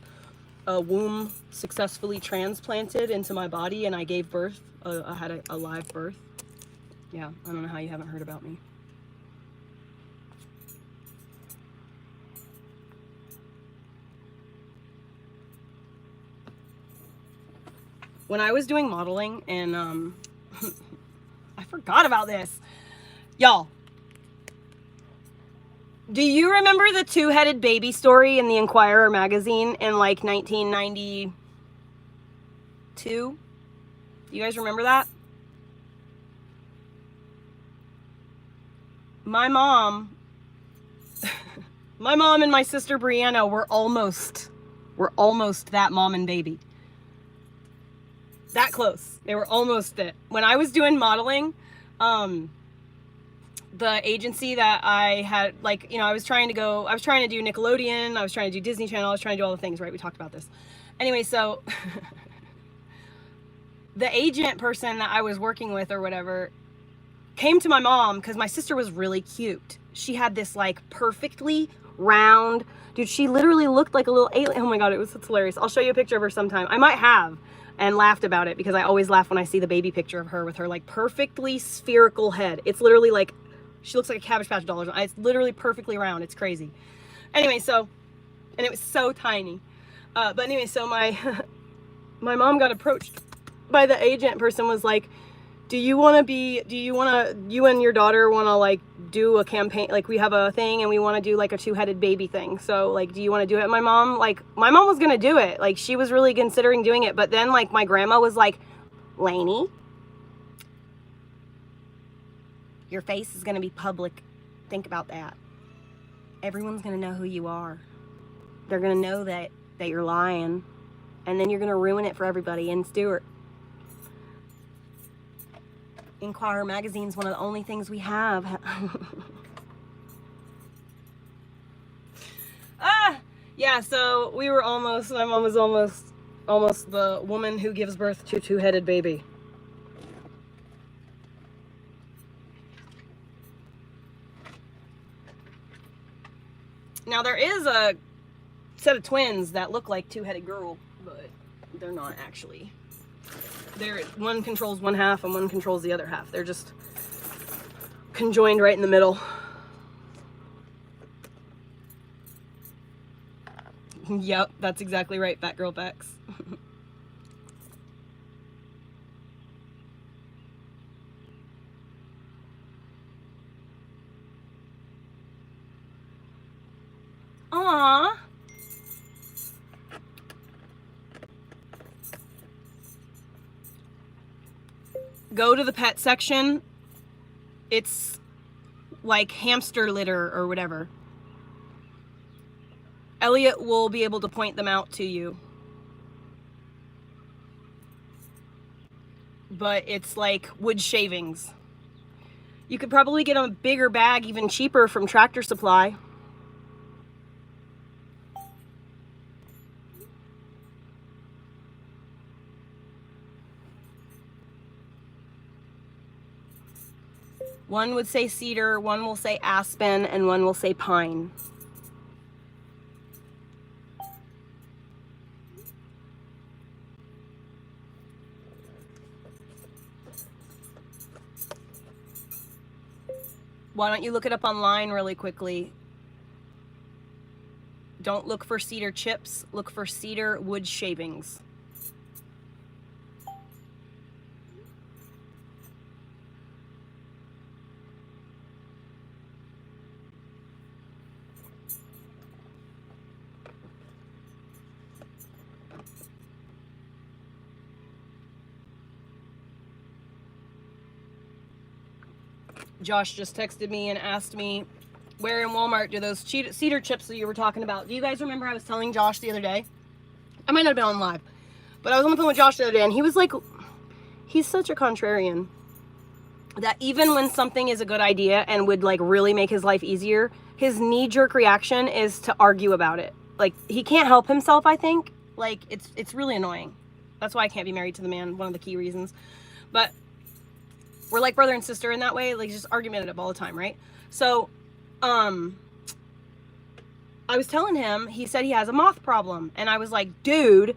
a womb successfully transplanted into my body, and I gave birth. I had a live birth. Yeah, I don't know how you haven't heard about me. When I was doing modeling, and I forgot about this. Y'all, do you remember the two-headed baby story in the Inquirer magazine in like 1992? You guys remember that? My mom and my sister Brianna were almost that mom and baby. That close. They were almost it. When I was doing modeling, the agency that I had, like, you know, I was trying to do Nickelodeon, I was trying to do Disney Channel, I was trying to do all the things, right? We talked about this. Anyway, so the agent person that I was working with or whatever came to my mom because my sister was really cute. She had this like perfectly round, dude, she literally looked like a little alien. Oh my God, it's hilarious. I'll show you a picture of her sometime. I might have, and laughed about it because I always laugh when I see the baby picture of her with her like perfectly spherical head. It's literally like, she looks like a Cabbage Patch doll. It's literally perfectly round. It's crazy. Anyway, so, and it was so tiny. But anyway, so my mom got approached by the agent person, was like, you and your daughter want to like do a campaign, like we have a thing and we want to do like a two-headed baby thing, so like, do you want to do it? My mom was gonna do it, like she was really considering doing it, but then like my grandma was like, Lainey, your face is gonna be public, think about that, everyone's gonna know who you are, they're gonna know that you're lying, and then you're gonna ruin it for everybody. And Stuart, Inquirer magazine's one of the only things we have. Yeah, so we were almost, my mom was almost the woman who gives birth to a two-headed baby. Now there is a set of twins that look like two-headed girl, but they're not actually. One controls one half and one controls the other half. They're just conjoined right in the middle. Yep, that's exactly right, Fat Girl Bex. Aww. Go to the pet section. It's like hamster litter or whatever. Elliot will be able to point them out to you. But it's like wood shavings. You could probably get a bigger bag even cheaper from Tractor Supply. One would say cedar, one will say aspen, and one will say pine. Why don't you look it up online really quickly? Don't look for cedar chips. Look for cedar wood shavings. Josh just texted me and asked me, where in Walmart do those cedar chips that you were talking about? Do you guys remember I was telling Josh the other day? I might not have been on live, but I was on the phone with Josh the other day, and he was like, he's such a contrarian that even when something is a good idea and would like really make his life easier, his knee-jerk reaction is to argue about it. Like, he can't help himself, I think. Like, it's really annoying. That's why I can't be married to the man, one of the key reasons. But we're like brother and sister in that way, like just argumentative all the time, right? So, I was telling him, he said he has a moth problem. And I was like, dude,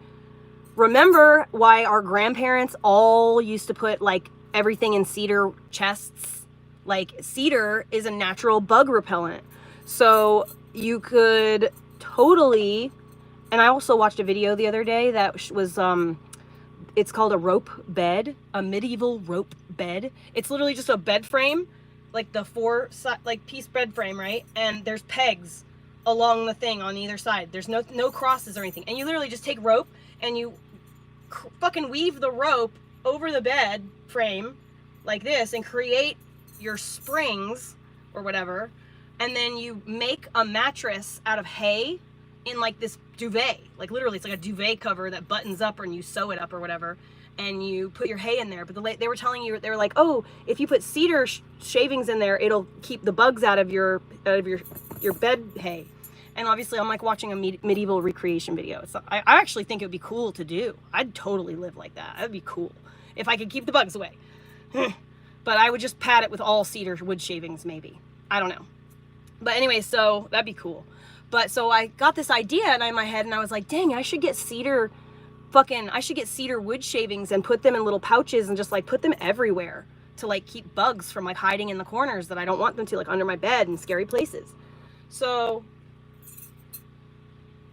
remember why our grandparents all used to put like everything in cedar chests? Like, cedar is a natural bug repellent. So you could totally, and I also watched a video the other day that was, it's called a rope bed, a medieval rope bed. It's literally just a bed frame, like the piece bed frame, right? And there's pegs along the thing on either side. There's no crosses or anything. And you literally just take rope and you fucking weave the rope over the bed frame like this and create your springs or whatever. And then you make a mattress out of hay in like this duvet. Like literally it's like a duvet cover that buttons up and you sew it up or whatever. And you put your hay in there. But they were telling you, they were like, oh, if you put cedar shavings in there, it'll keep the bugs out of your bed hay. And obviously I'm like watching a medieval recreation video. I actually think it would be cool to do. I'd totally live like that. That'd be cool if I could keep the bugs away. But I would just pad it with all cedar wood shavings, maybe. I don't know. But anyway, so that'd be cool. But so I got this idea in my head and I was like, dang, I should get cedar wood shavings and put them in little pouches and just like put them everywhere to like keep bugs from like hiding in the corners that I don't want them to, like under my bed and scary places. So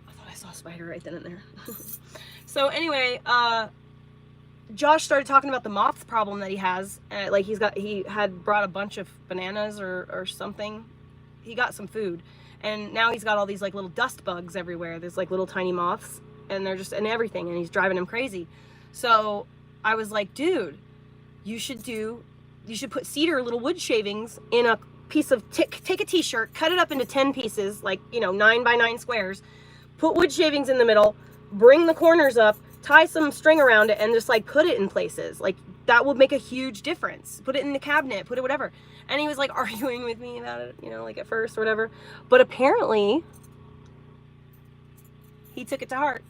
I thought I saw a spider right then and there. So anyway, Josh started talking about the moth problem that he has. Like he had brought a bunch of bananas or something. He got some food. And now he's got all these like little dust bugs everywhere. There's like little tiny moths and they're just in everything and he's driving him crazy. So I was like, dude, you should put cedar little wood shavings in a piece of take a t-shirt, cut it up into 10 pieces, like, 9 by 9 squares, put wood shavings in the middle, bring the corners up, tie some string around it and just like put it in places. Like that will make a huge difference. Put it in the cabinet, put it whatever. And he was like arguing with me about it, like at first or whatever. But apparently he took it to heart.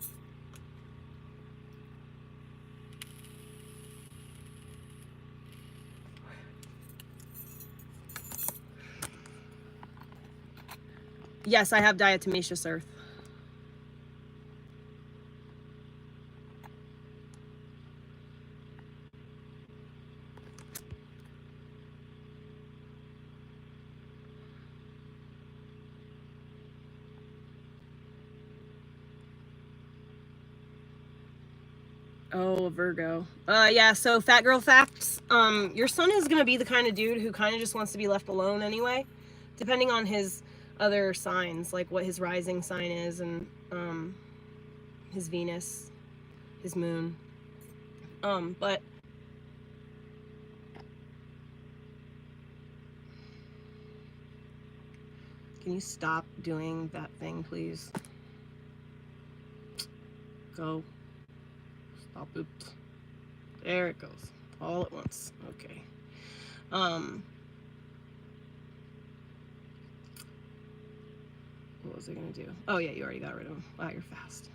Yes, I have diatomaceous earth. Oh, Virgo. Yeah, so fat girl facts. Your son is gonna be the kind of dude who kind of just wants to be left alone anyway, depending on his other signs, like what his rising sign is and his Venus, his moon. But can you stop doing that thing, please? Go. Stop it. There it goes. All at once. Okay. What was I gonna do? Oh yeah, you already got rid of him. Wow, you're fast.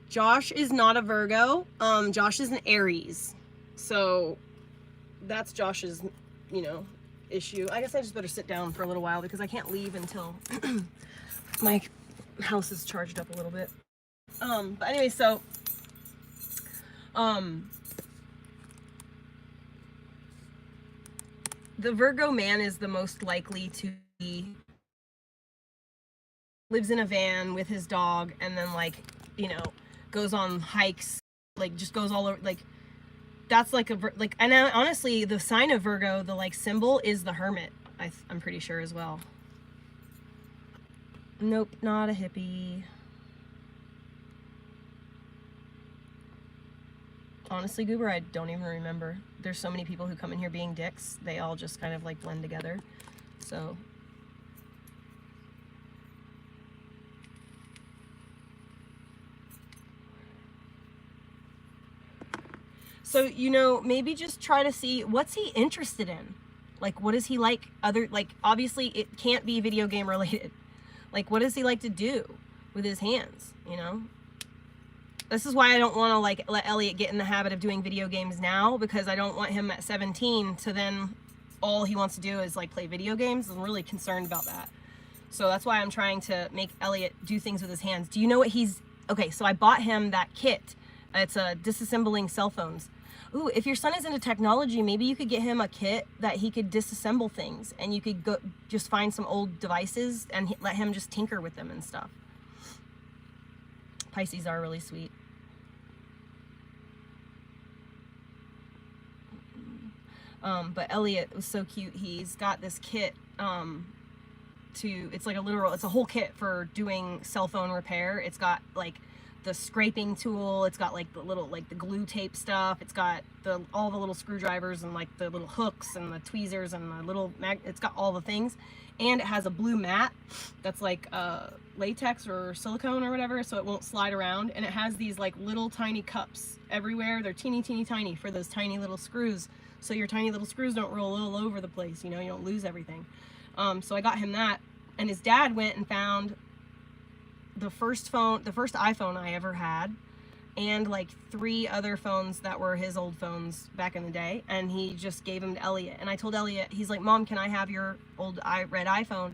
Josh is not a Virgo. Josh is an Aries. So that's Josh's, issue. I guess I just better sit down for a little while because I can't leave until my house is charged up a little bit. But anyway, so, the Virgo man is the most likely to be lives in a van with his dog, and then like, you know, goes on hikes, like just goes all over, like that's like like, and honestly the sign of Virgo, the like symbol is the hermit, I'm pretty sure as well. Nope, not a hippie. Honestly, Goober, I don't even remember. There's so many people who come in here being dicks. They all just kind of like blend together. So, you know, maybe just try to see what's he interested in. Like, what does he like? Like, obviously it can't be video game related. Like, what does he like to do with his hands, you know? This is why I don't want to like let Elliot get in the habit of doing video games now, because I don't want him at 17 to then all he wants to do is like play video games. I'm really concerned about that. So that's why I'm trying to make Elliot do things with his hands. Do you know what he's... Okay, so I bought him that kit. It's a disassembling cell phones. Ooh, if your son is into technology, maybe you could get him a kit that he could disassemble things, and you could go just find some old devices and let him just tinker with them and stuff. Pisces are really sweet. But Elliot was so cute. He's got this kit it's like it's a whole kit for doing cell phone repair. It's got like the scraping tool, it's got like the little like the glue tape stuff, it's got all the little screwdrivers and like the little hooks and the tweezers and the little it's got all the things, and it has a blue mat that's like latex or silicone or whatever, so it won't slide around, and it has these like little tiny cups everywhere. They're teeny tiny for those tiny little screws, so your tiny little screws don't roll all over the place, you know, you don't lose everything. So I got him that, and his dad went and found the first iPhone I ever had, and like 3 other phones that were his old phones back in the day, and he just gave them to Elliot. And I told Elliot, he's like, Mom, can I have your old red iPhone?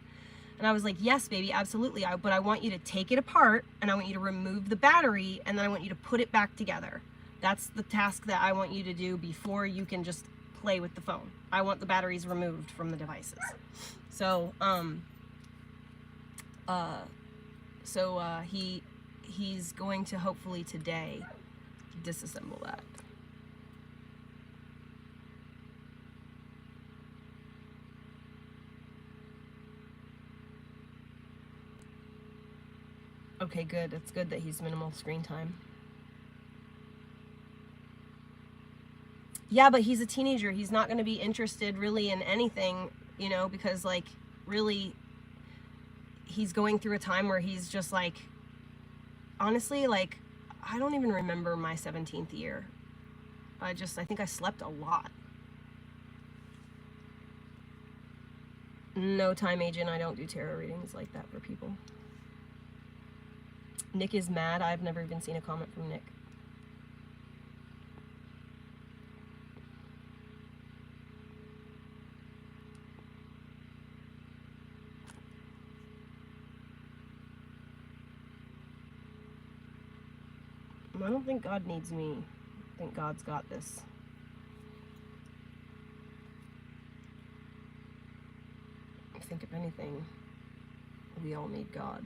And I was like, yes, baby, absolutely. But I want you to take it apart, and I want you to remove the battery, and then I want you to put it back together. That's the task that I want you to do before you can just play with the phone. I want the batteries removed from the devices. So, he's going to hopefully today disassemble that. Okay, good. It's good that he's minimal screen time. Yeah, but he's a teenager. He's not going to be interested really in anything, you know, because like really he's going through a time where he's just like, honestly, like, I don't even remember my 17th year. I think I slept a lot. No, time agent, I don't do tarot readings like that for people. Nick is mad. I've never even seen a comment from Nick. I don't think God needs me. I think God's got this. I think if anything, we all need God.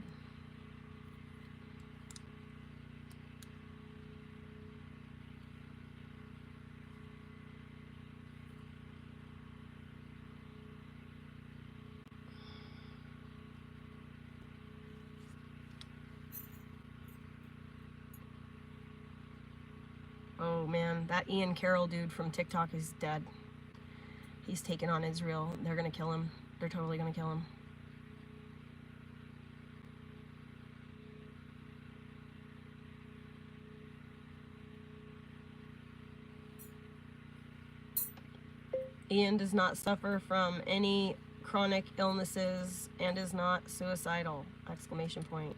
Oh man, that Ian Carroll dude from TikTok is dead. He's taken on Israel. They're gonna kill him. They're totally gonna kill him. Ian does not suffer from any chronic illnesses and is not suicidal! Exclamation point.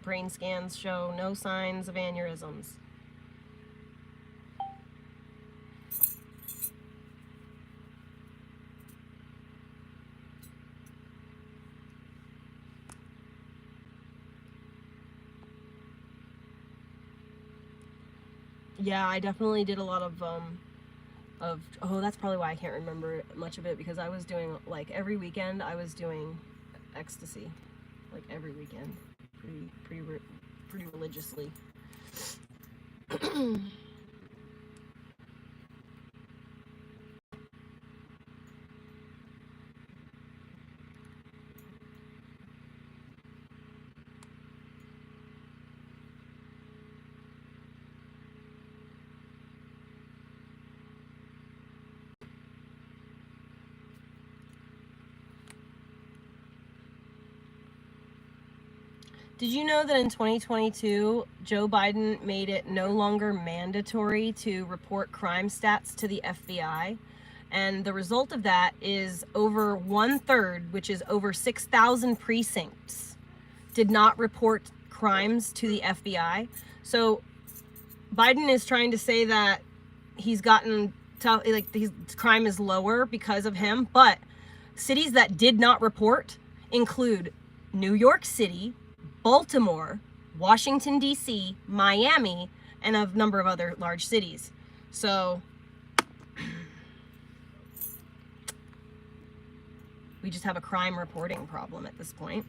Brain scans show no signs of aneurysms. Yeah, I definitely did a lot of oh, that's probably why I can't remember much of it, because I was doing like every weekend I was doing ecstasy, like every weekend, pretty religiously. Did you know that in 2022, Joe Biden made it no longer mandatory to report crime stats to the FBI? And the result of that is over 1/3, which is over 6,000 precincts, did not report crimes to the FBI. So Biden is trying to say that he's gotten tough, like his crime is lower because of him. But cities that did not report include New York City, Baltimore, Washington, D.C., Miami, and a number of other large cities. So we just have a crime reporting problem at this point.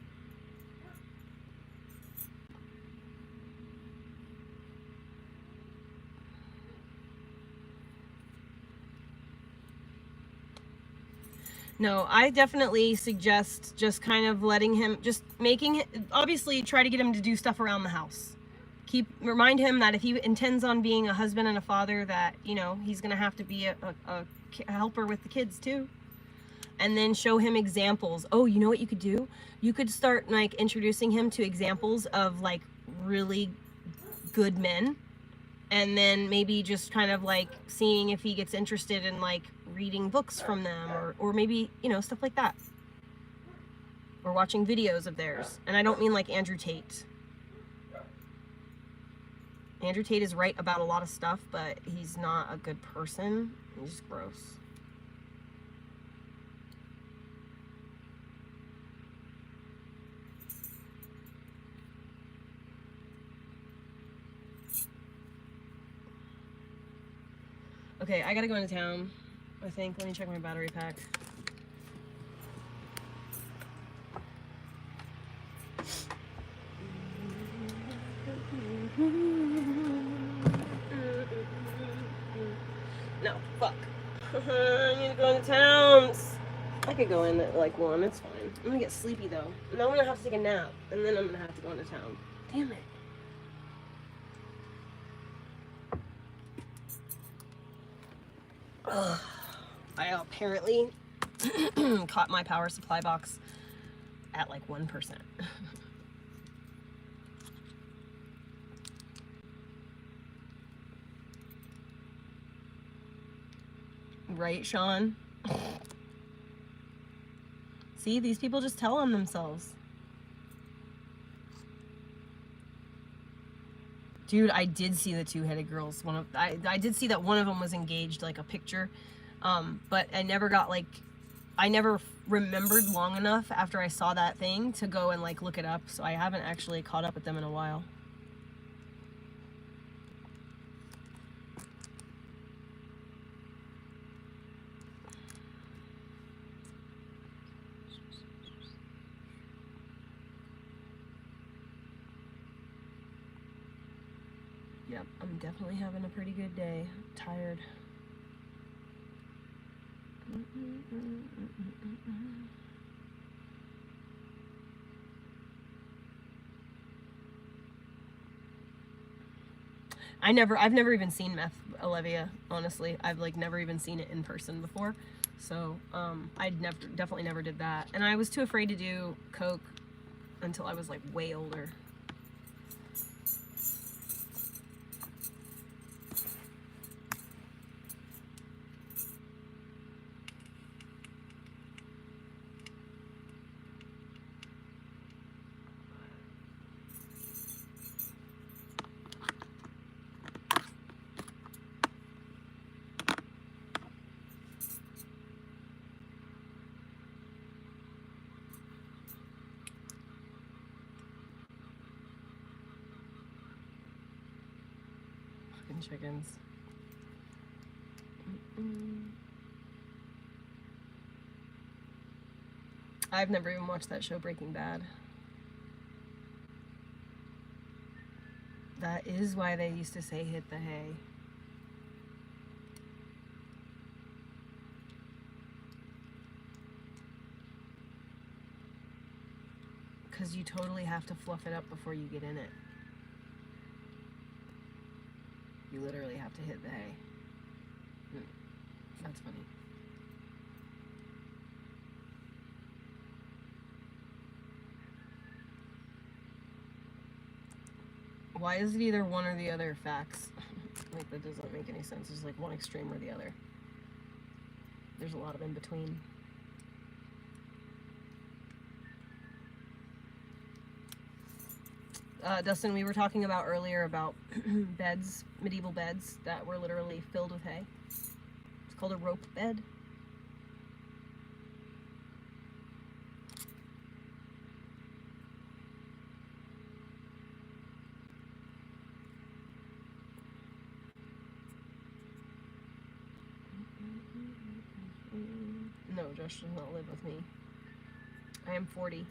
No, I definitely suggest just kind of letting him, just making, obviously try to get him to do stuff around the house. Remind him that if he intends on being a husband and a father, that, you know, he's going to have to be a helper with the kids too. And then show him examples. Oh, you know what you could do? You could start like introducing him to examples of like really good men. And then maybe just kind of like seeing if he gets interested in like reading books from them, or maybe, you know, stuff like that. Or watching videos of theirs. And I don't mean like Andrew Tate. Andrew Tate is right about a lot of stuff, but he's not a good person. He's gross. Okay, I gotta go into town, I think. Let me check my battery pack. No, fuck. I need to go into town. I could go in at like 1, it's fine. I'm gonna get sleepy though. And then I'm gonna have to take a nap, and then I'm gonna have to go into town. Damn it. Ugh. I apparently caught my power supply box at like 1%. Right, Sean? See, these people just tell on themselves. Dude, I did see the two-headed girls. I did see that one of them was engaged, like a picture. But I never got like, I never remembered long enough after I saw that thing to go and like look it up. So I haven't actually caught up with them in a while. Yep, I'm definitely having a pretty good day. Tired. I've never even seen meth, Olivia, honestly. I've like never even seen it in person before. So, definitely never did that. And I was too afraid to do coke until I was like way older. Chickens. I've never even watched that show, Breaking Bad. That is why they used to say hit the hay. Because you totally have to fluff it up before you get in it. You literally have to hit the hay. That's funny. Why is it either one or the other facts? Like, that doesn't make any sense. It's like one extreme or the other. There's a lot of in between. Dustin, we were talking about earlier about beds, medieval beds that were literally filled with hay. It's called a rope bed. No, Josh does not live with me. I am 40.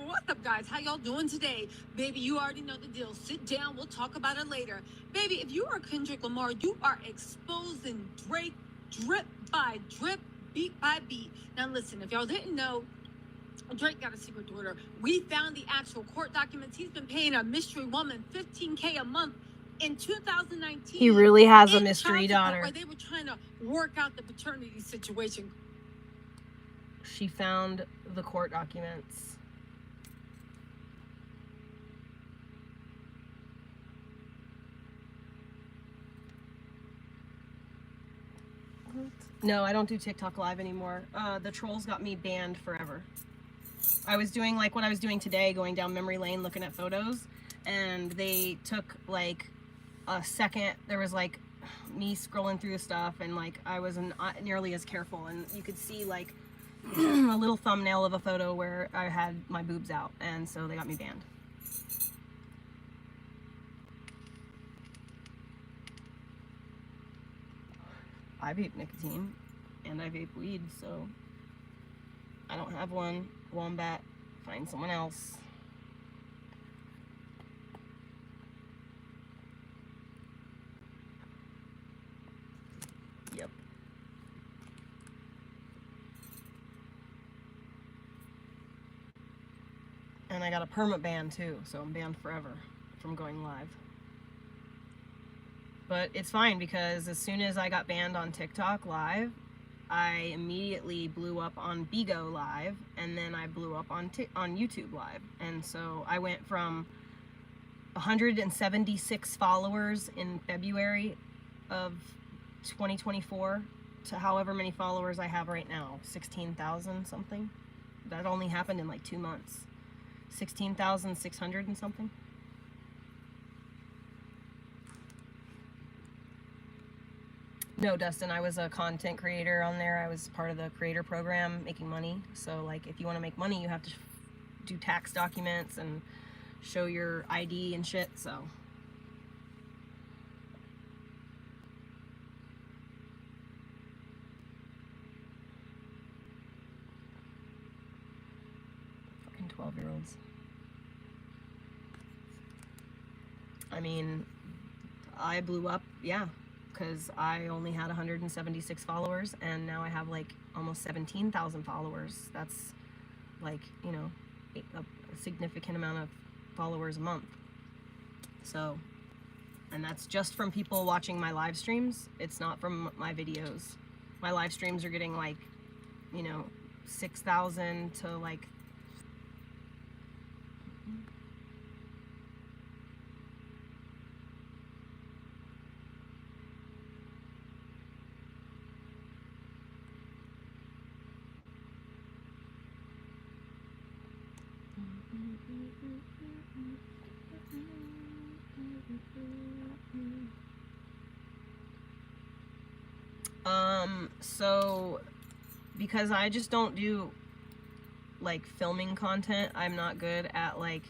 What's up, guys? How y'all doing today? Baby, you already know the deal. Sit down. We'll talk about it later. Baby, if you are Kendrick Lamar, you are exposing Drake drip by drip, beat by beat. Now, listen, if y'all didn't know, Drake got a secret daughter. We found the actual court documents. He's been paying a mystery woman $15K a month in 2019. He really has a mystery daughter. Where they were trying to work out the paternity situation. She found the court documents. No, I don't do TikTok live anymore. The trolls got me banned forever. I was doing like what I was doing today, going down memory lane looking at photos, and they took like a second. There was like me scrolling through the stuff, and like I wasn't nearly as careful, and you could see like a little thumbnail of a photo where I had my boobs out, and so they got me banned. I vape nicotine, and I vape weed, so I don't have one. Wombat, find someone else. Yep. And I got a permit ban too, so I'm banned forever from going live. But it's fine, because as soon as I got banned on TikTok live, I immediately blew up on Bigo live, and then I blew up on YouTube live. And so I went from 176 followers in February of 2024 to however many followers I have right now, 16,000 something. That only happened in like 2 months. 16,600 and something. No, Dustin, I was a content creator on there. I was part of the creator program, making money. So like, if you want to make money, you have to do tax documents and show your ID and shit, so. Fucking 12-year-olds. I mean, I blew up, yeah. because I only had 176 followers, and now I have like almost 17,000 followers. That's like, you know, a significant amount of followers a month. So, and that's just from people watching my live streams. It's not from my videos. My live streams are getting like, you know, 6,000 to like so because I just don't do like filming content, I'm not good at like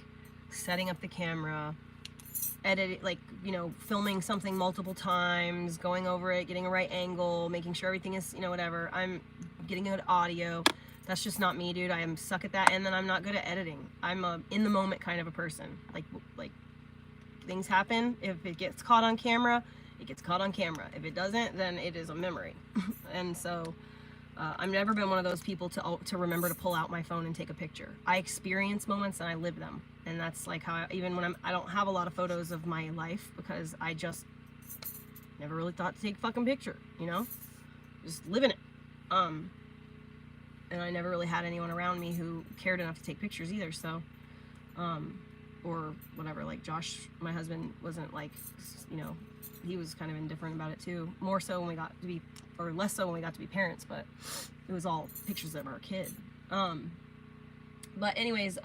setting up the camera, editing, like, you know, filming something multiple times, going over it, getting a right angle, making sure everything is, you know, whatever. I'm getting good audio. That's just not me, dude. I am suck at that. And then I'm not good at editing. I'm a in the moment kind of a person. Like things happen. If it gets caught on camera, it gets caught on camera. If it doesn't, then it is a memory. And so I've never been one of those people to remember to pull out my phone and take a picture. I experience moments and I live them. And that's like how even when I don't have a lot of photos of my life because I just never really thought to take a fucking picture, you know? Just living it. And I never really had anyone around me who cared enough to take pictures either, so or whatever, like Josh, my husband, wasn't like, you know, he was kind of indifferent about it too. More so when we got to be, or less so when we got to be parents, but it was all pictures of our kid. But anyways,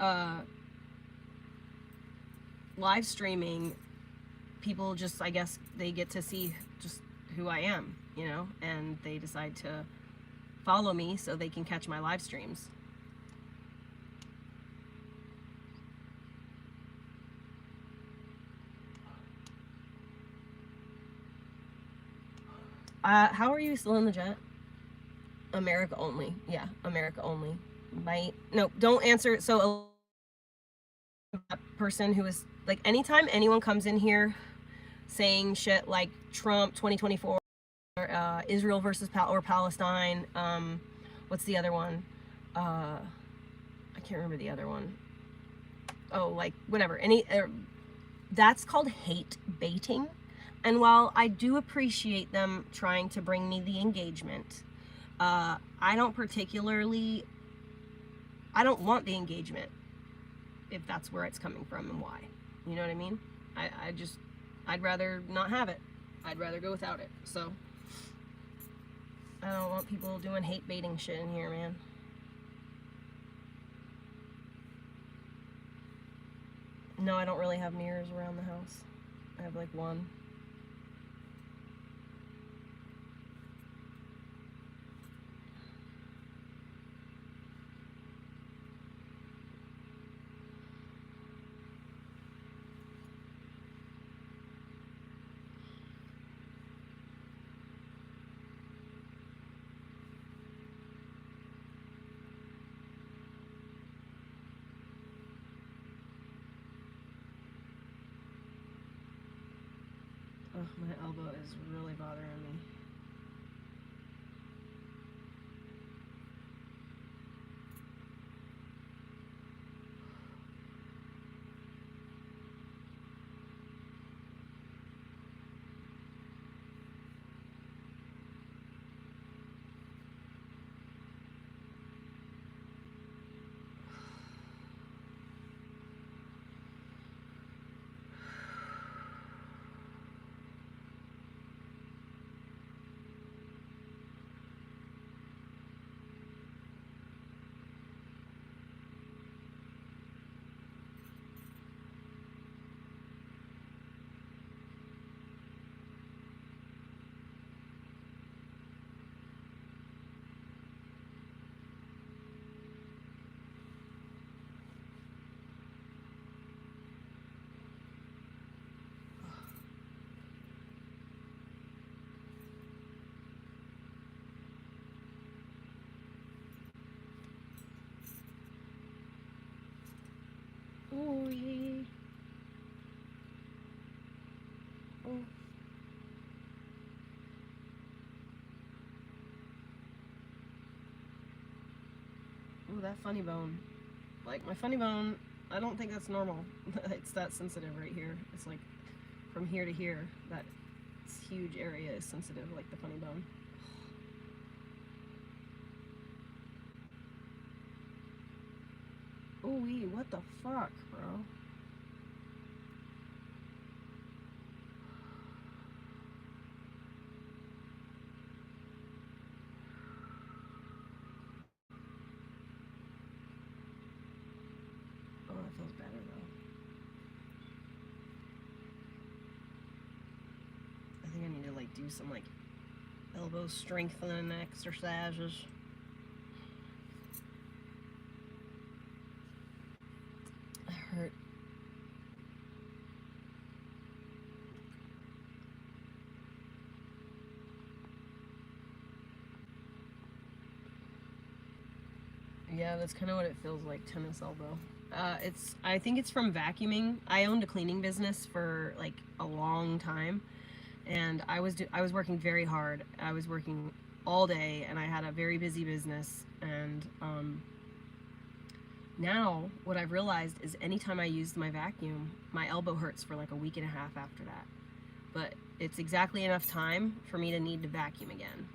live streaming, people just, I guess, they get to see just who I am, you know, and they decide to follow me so they can catch my live streams. How are you still in the jet? America only. Yeah, America only. No, don't answer. So a person who is like, anytime anyone comes in here saying shit like Trump 2024, Israel versus Palestine, what's the other one? I can't remember the other one. Oh, like whatever. That's called hate baiting. And while I do appreciate them trying to bring me the engagement, I don't want the engagement if that's where it's coming from and why. You know what I mean? I'd rather not have it. I'd rather go without it. So I don't want people doing hate baiting shit in here, man. No, I don't really have mirrors around the house. I have like one. Oh, my elbow is really bothering me. Ooh, that funny bone. Like, my funny bone, I don't think that's normal. It's that sensitive right here. It's like from here to here, that huge area is sensitive, like the funny bone. Ooh-wee, what the fuck, bro? Oh, that feels better though. I think I need to like do some like elbow strengthening exercises. It hurt. Yeah, that's kind of what it feels like, tennis elbow. I think it's from vacuuming. I owned a cleaning business for like a long time, and I was working very hard. I was working all day, and I had a very busy business. And now what I've realized is anytime I used my vacuum, my elbow hurts for like a week and a half after that. But it's exactly enough time for me to need to vacuum again.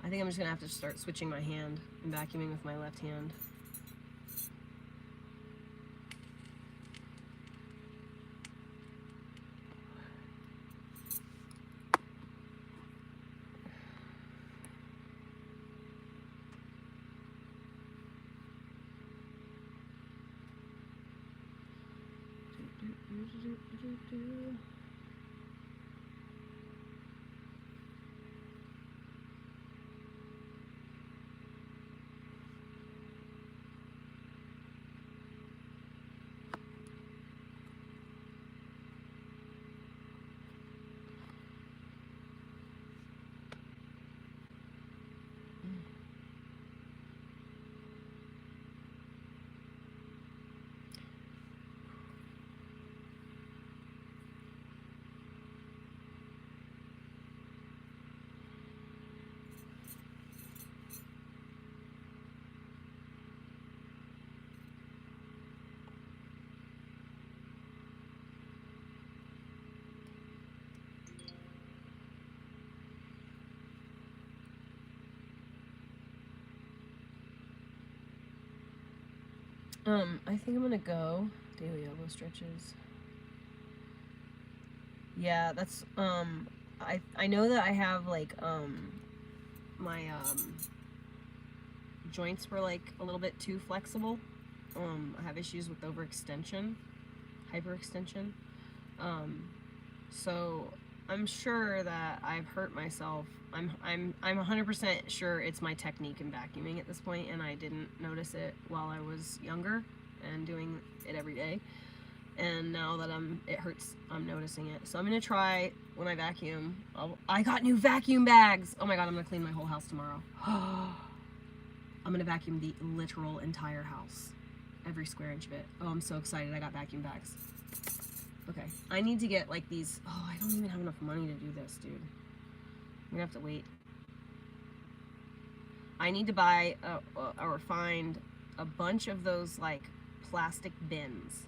I think I'm just gonna have to start switching my hand and vacuuming with my left hand. I think I'm gonna go daily elbow stretches. Yeah, that's I know that I have like my joints were like a little bit too flexible. I have issues with overextension, hyperextension. So I'm sure that I've hurt myself. I'm 100% sure it's my technique in vacuuming at this point, and I didn't notice it while I was younger and doing it every day. And now that it hurts, I'm noticing it. So I'm gonna try when I vacuum. I got new vacuum bags. Oh my god, I'm gonna clean my whole house tomorrow. I'm gonna vacuum the literal entire house, every square inch of it. Oh, I'm so excited! I got vacuum bags. Okay, I need to get like these. Oh, I don't even have enough money to do this, dude. I'm gonna have to wait. I need to buy or find a bunch of those like plastic bins,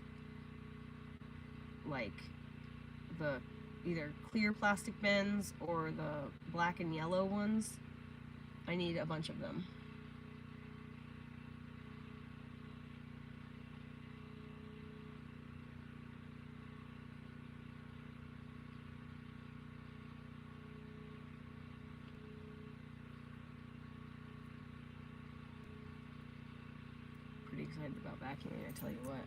like the either clear plastic bins or the black and yellow ones. I need a bunch of them. Pretty excited about vacuuming, I tell you what.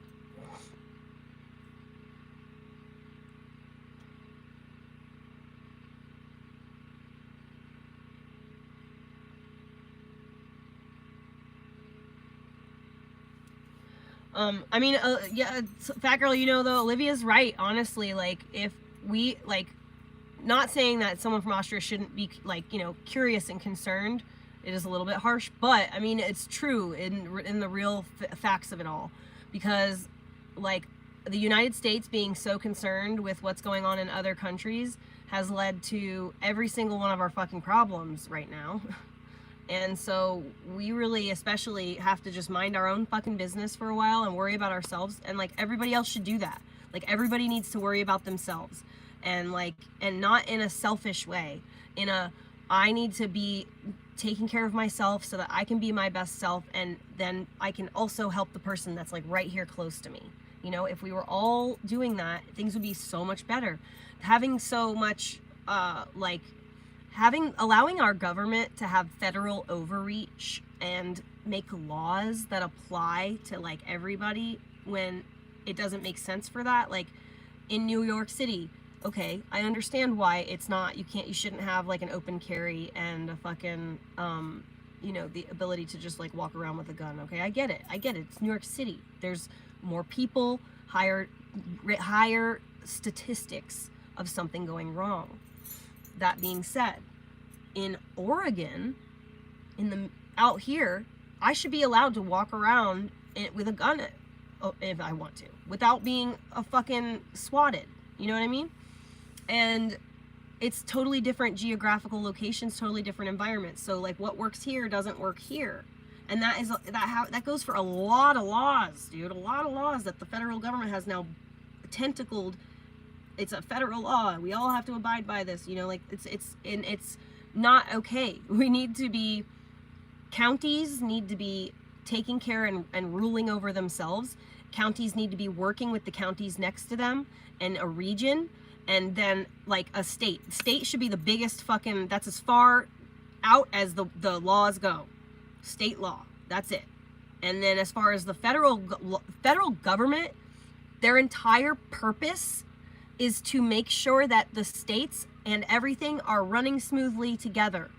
I mean, yeah, Fat Girl, you know, though, Olivia's right, honestly. Like, if we, like, not saying that someone from Austria shouldn't be, like, you know, curious and concerned. It is a little bit harsh, but, I mean, it's true in the real facts of it all. Because, like, the United States being so concerned with what's going on in other countries has led to every single one of our fucking problems right now. And so we really especially have to just mind our own fucking business for a while and worry about ourselves. And like everybody else should do that. Like everybody needs to worry about themselves, and like, and not in a selfish way, in a, I need to be taking care of myself so that I can be my best self, and then I can also help the person that's like right here close to me. You know, if we were all doing that, things would be so much better. Having so much allowing our government to have federal overreach and make laws that apply to like everybody when it doesn't make sense for that. Like in New York City, okay, I understand why it's not, you shouldn't have like an open carry and a fucking, you know, the ability to just like walk around with a gun. Okay, I get it. It's New York City. There's more people, higher statistics of something going wrong. That being said, in Oregon, out here, I should be allowed to walk around with a gun if I want to, without being a fucking swatted. You know what I mean? And it's totally different geographical locations, totally different environments. So like what works here doesn't work here. And that goes for a lot of laws, dude. A lot of laws that the federal government has now tentacled. It's a federal law. We all have to abide by this. You know, like it's not okay. Counties need to be taking care and ruling over themselves. Counties need to be working with the counties next to them, and a region, and then like a state. State should be the biggest fucking, that's as far out as the laws go. State law, that's it. And then as far as the federal government, their entire purpose is to make sure that the states and everything are running smoothly together.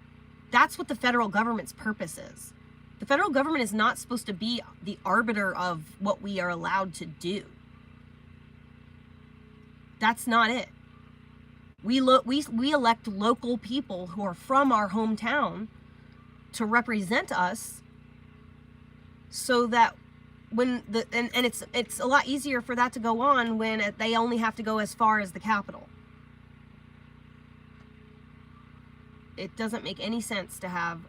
That's what the federal government's purpose is. The federal government is not supposed to be the arbiter of what we are allowed to do. That's not it. We elect local people who are from our hometown to represent us, so that when it's a lot easier for that to go on when they only have to go as far as the capital. It doesn't make any sense to have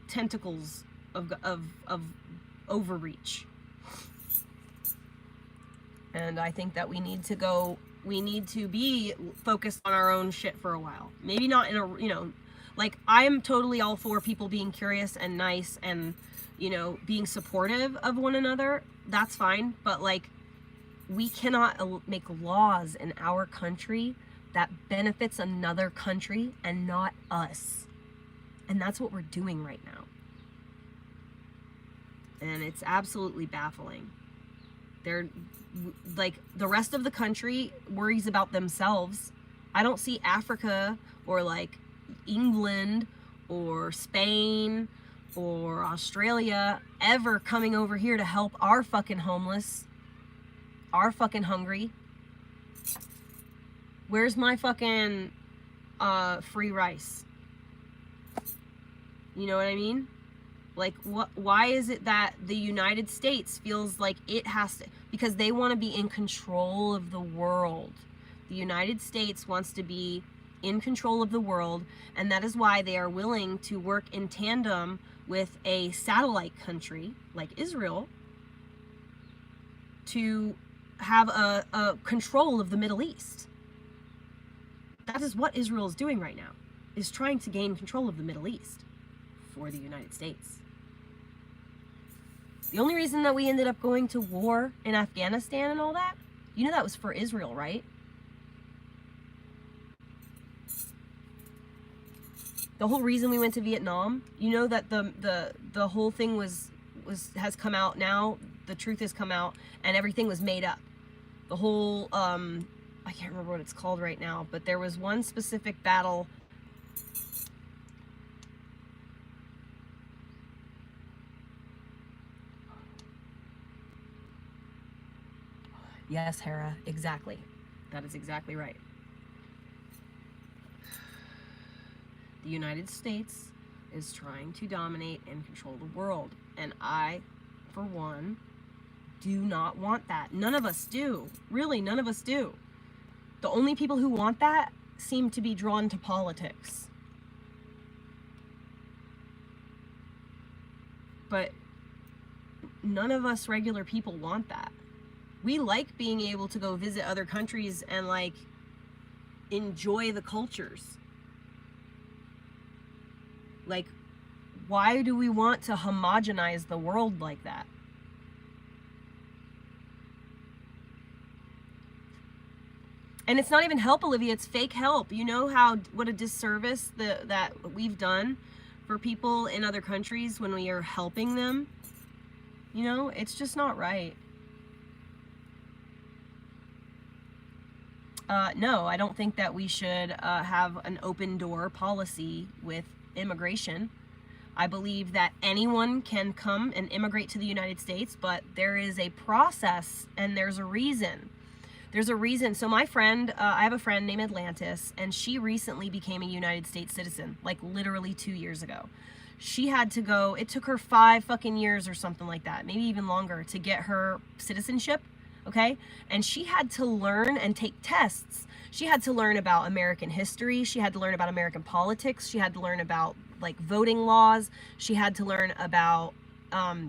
tentacles of overreach. And I think that we need to be focused on our own shit for a while. Maybe not in a, you know, like I'm totally all for people being curious and nice and, you know, being supportive of one another. That's fine. But like, we cannot make laws in our country that benefits another country and not us. And that's what we're doing right now. And it's absolutely baffling. They're like, the rest of the country worries about themselves. I don't see Africa or like England or Spain or Australia ever coming over here to help our fucking homeless, our fucking hungry. Where's my fucking free rice? You know what I mean? Like, why is it that the United States feels like it has to, because they want to be in control of the world. The United States wants to be in control of the world, and that is why they are willing to work in tandem with a satellite country like Israel to have a control of the Middle East. That is what Israel is doing right now, is trying to gain control of the Middle East for the United States. The only reason that we ended up going to war in Afghanistan and all that, you know, that was for Israel, right? The whole reason we went to Vietnam, you know, that the whole thing has come out now. The truth has come out, and everything was made up. The whole I can't remember what it's called right now, but there was one specific battle. Yes, Hera, exactly. That is exactly right. The United States is trying to dominate and control the world. And I, for one, do not want that. None of us do. Really, none of us do. The only people who want that seem to be drawn to politics. But none of us regular people want that. We like being able to go visit other countries and like enjoy the cultures. Like, why do we want to homogenize the world like that? And it's not even help, Olivia, it's fake help. You know what a disservice that we've done for people in other countries when we are helping them? You know, it's just not right. No, I don't think that we should have an open door policy with immigration. I believe that anyone can come and immigrate to the United States, but there is a process and there's a reason. There's a reason. So my friend, I have a friend named Atlantis, and she recently became a United States citizen, like literally 2 years ago. She had to go, it took her 5 fucking years or something like that, maybe even longer, to get her citizenship, okay? And she had to learn and take tests. She had to learn about American history. She had to learn about American politics. She had to learn about like voting laws. She had to learn about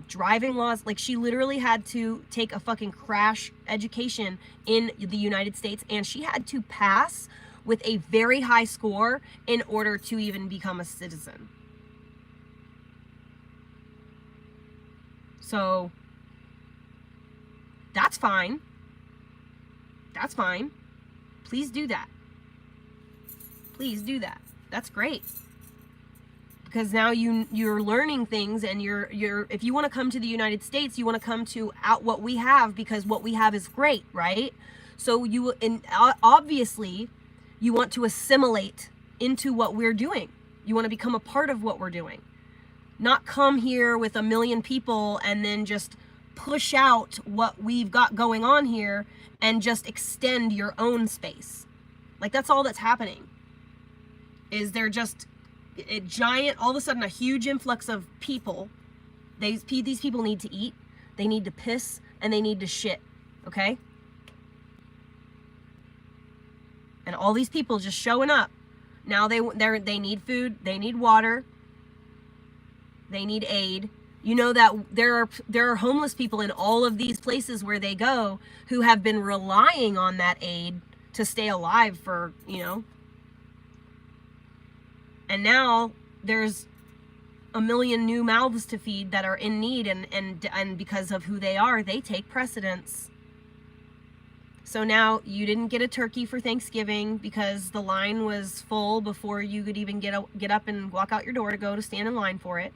driving laws. Like, she literally had to take a fucking crash education in the United States, and she had to pass with a very high score in order to even become a citizen. So that's fine. That's fine. Please do that. Please do that. That's great. Because now you're learning things, and you're if you want to come to the United States, you want to come to out what we have, because what we have is great, right? So obviously you want to assimilate into what we're doing. You want to become a part of what we're doing. Not come here with 1 million people and then just push out what we've got going on here and just extend your own space. Like, that's all that's happening. Is they're just a giant, all of a sudden, a huge influx of people. These people need to eat, they need to piss, and they need to shit, okay? And all these people just showing up. Now they need food, they need water, they need aid. You know that there are homeless people in all of these places where they go who have been relying on that aid to stay alive for, you know. And now there's 1 million new mouths to feed that are in need, and because of who they are, they take precedence. So now you didn't get a turkey for Thanksgiving because the line was full before you could even get up and walk out your door to go to stand in line for it.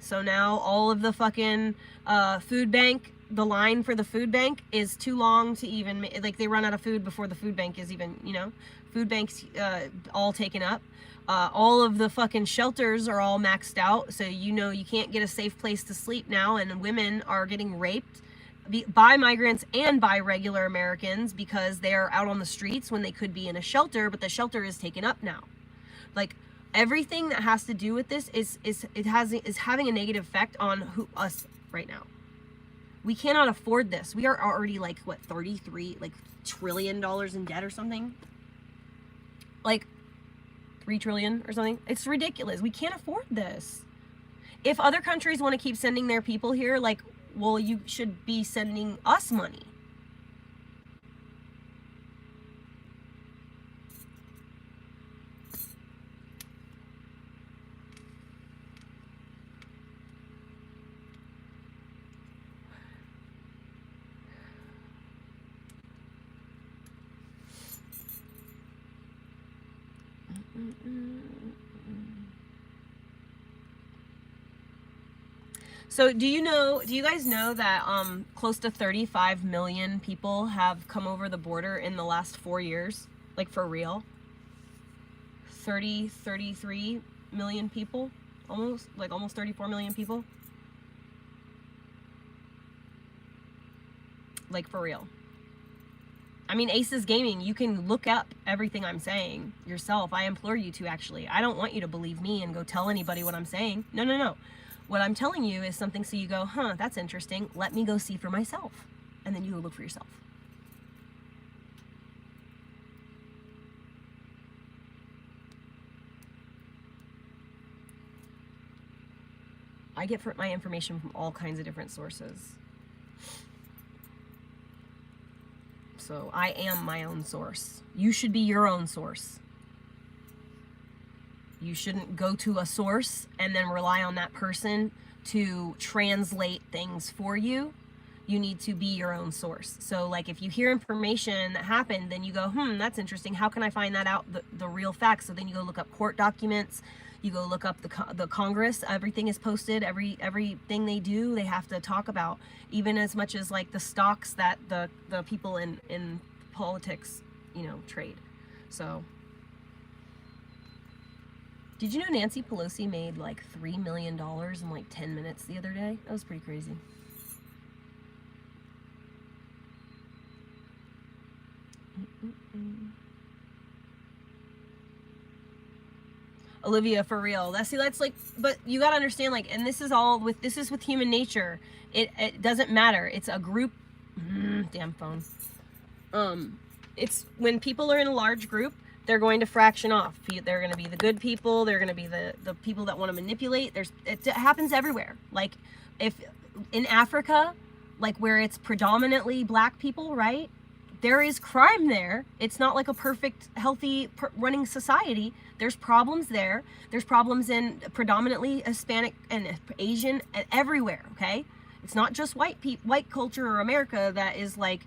So now all of the fucking food bank, the line for the food bank is too long to even, like, they run out of food before the food bank is even, you know, food banks all taken up. All of the fucking shelters are all maxed out, so you know you can't get a safe place to sleep now, and women are getting raped by migrants and by regular Americans because they are out on the streets when they could be in a shelter, but the shelter is taken up now. Like, everything that has to do with this is having a negative effect on us right now. We cannot afford this. We are already like, what, $33 trillion in debt or something? Like 3 trillion or something. It's ridiculous. We can't afford this. If other countries want to keep sending their people here, like, well, you should be sending us money. So do you guys know that close to 35 million people have come over the border in the last 4 years? Like, for real? 33 million people? Almost 34 million people? Like, for real. I mean, Aces Gaming, you can look up everything I'm saying yourself. I implore you to, actually. I don't want you to believe me and go tell anybody what I'm saying. No. What I'm telling you is something so you go, huh, that's interesting. Let me go see for myself. And then you go look for yourself. I get my information from all kinds of different sources. So I am my own source. You should be your own source. You shouldn't go to a source and then rely on that person to translate things for you. You need to be your own source. So like if you hear information that happened, then you go, that's interesting. How can I find that out, the real facts? So then you go look up court documents. You go look up the Congress. Everything is posted. Everything they do, they have to talk about. Even as much as like the stocks that the people in politics, trade. So, did you know Nancy Pelosi made like $3 million in like 10 minutes the other day? That was pretty crazy. Olivia, for real. That's like, but you gotta understand, like, and this is with human nature. It doesn't matter. It's a group. Damn phone. It's when people are in a large group, they're going to fraction off. They're going to be the good people. They're going to be the people that want to manipulate. It happens everywhere. Like, if in Africa, like where it's predominantly black people, right? There is crime there. It's not like a perfect, healthy running society. There's problems there. There's problems in predominantly Hispanic and Asian and everywhere, okay? It's not just white culture or America that is like,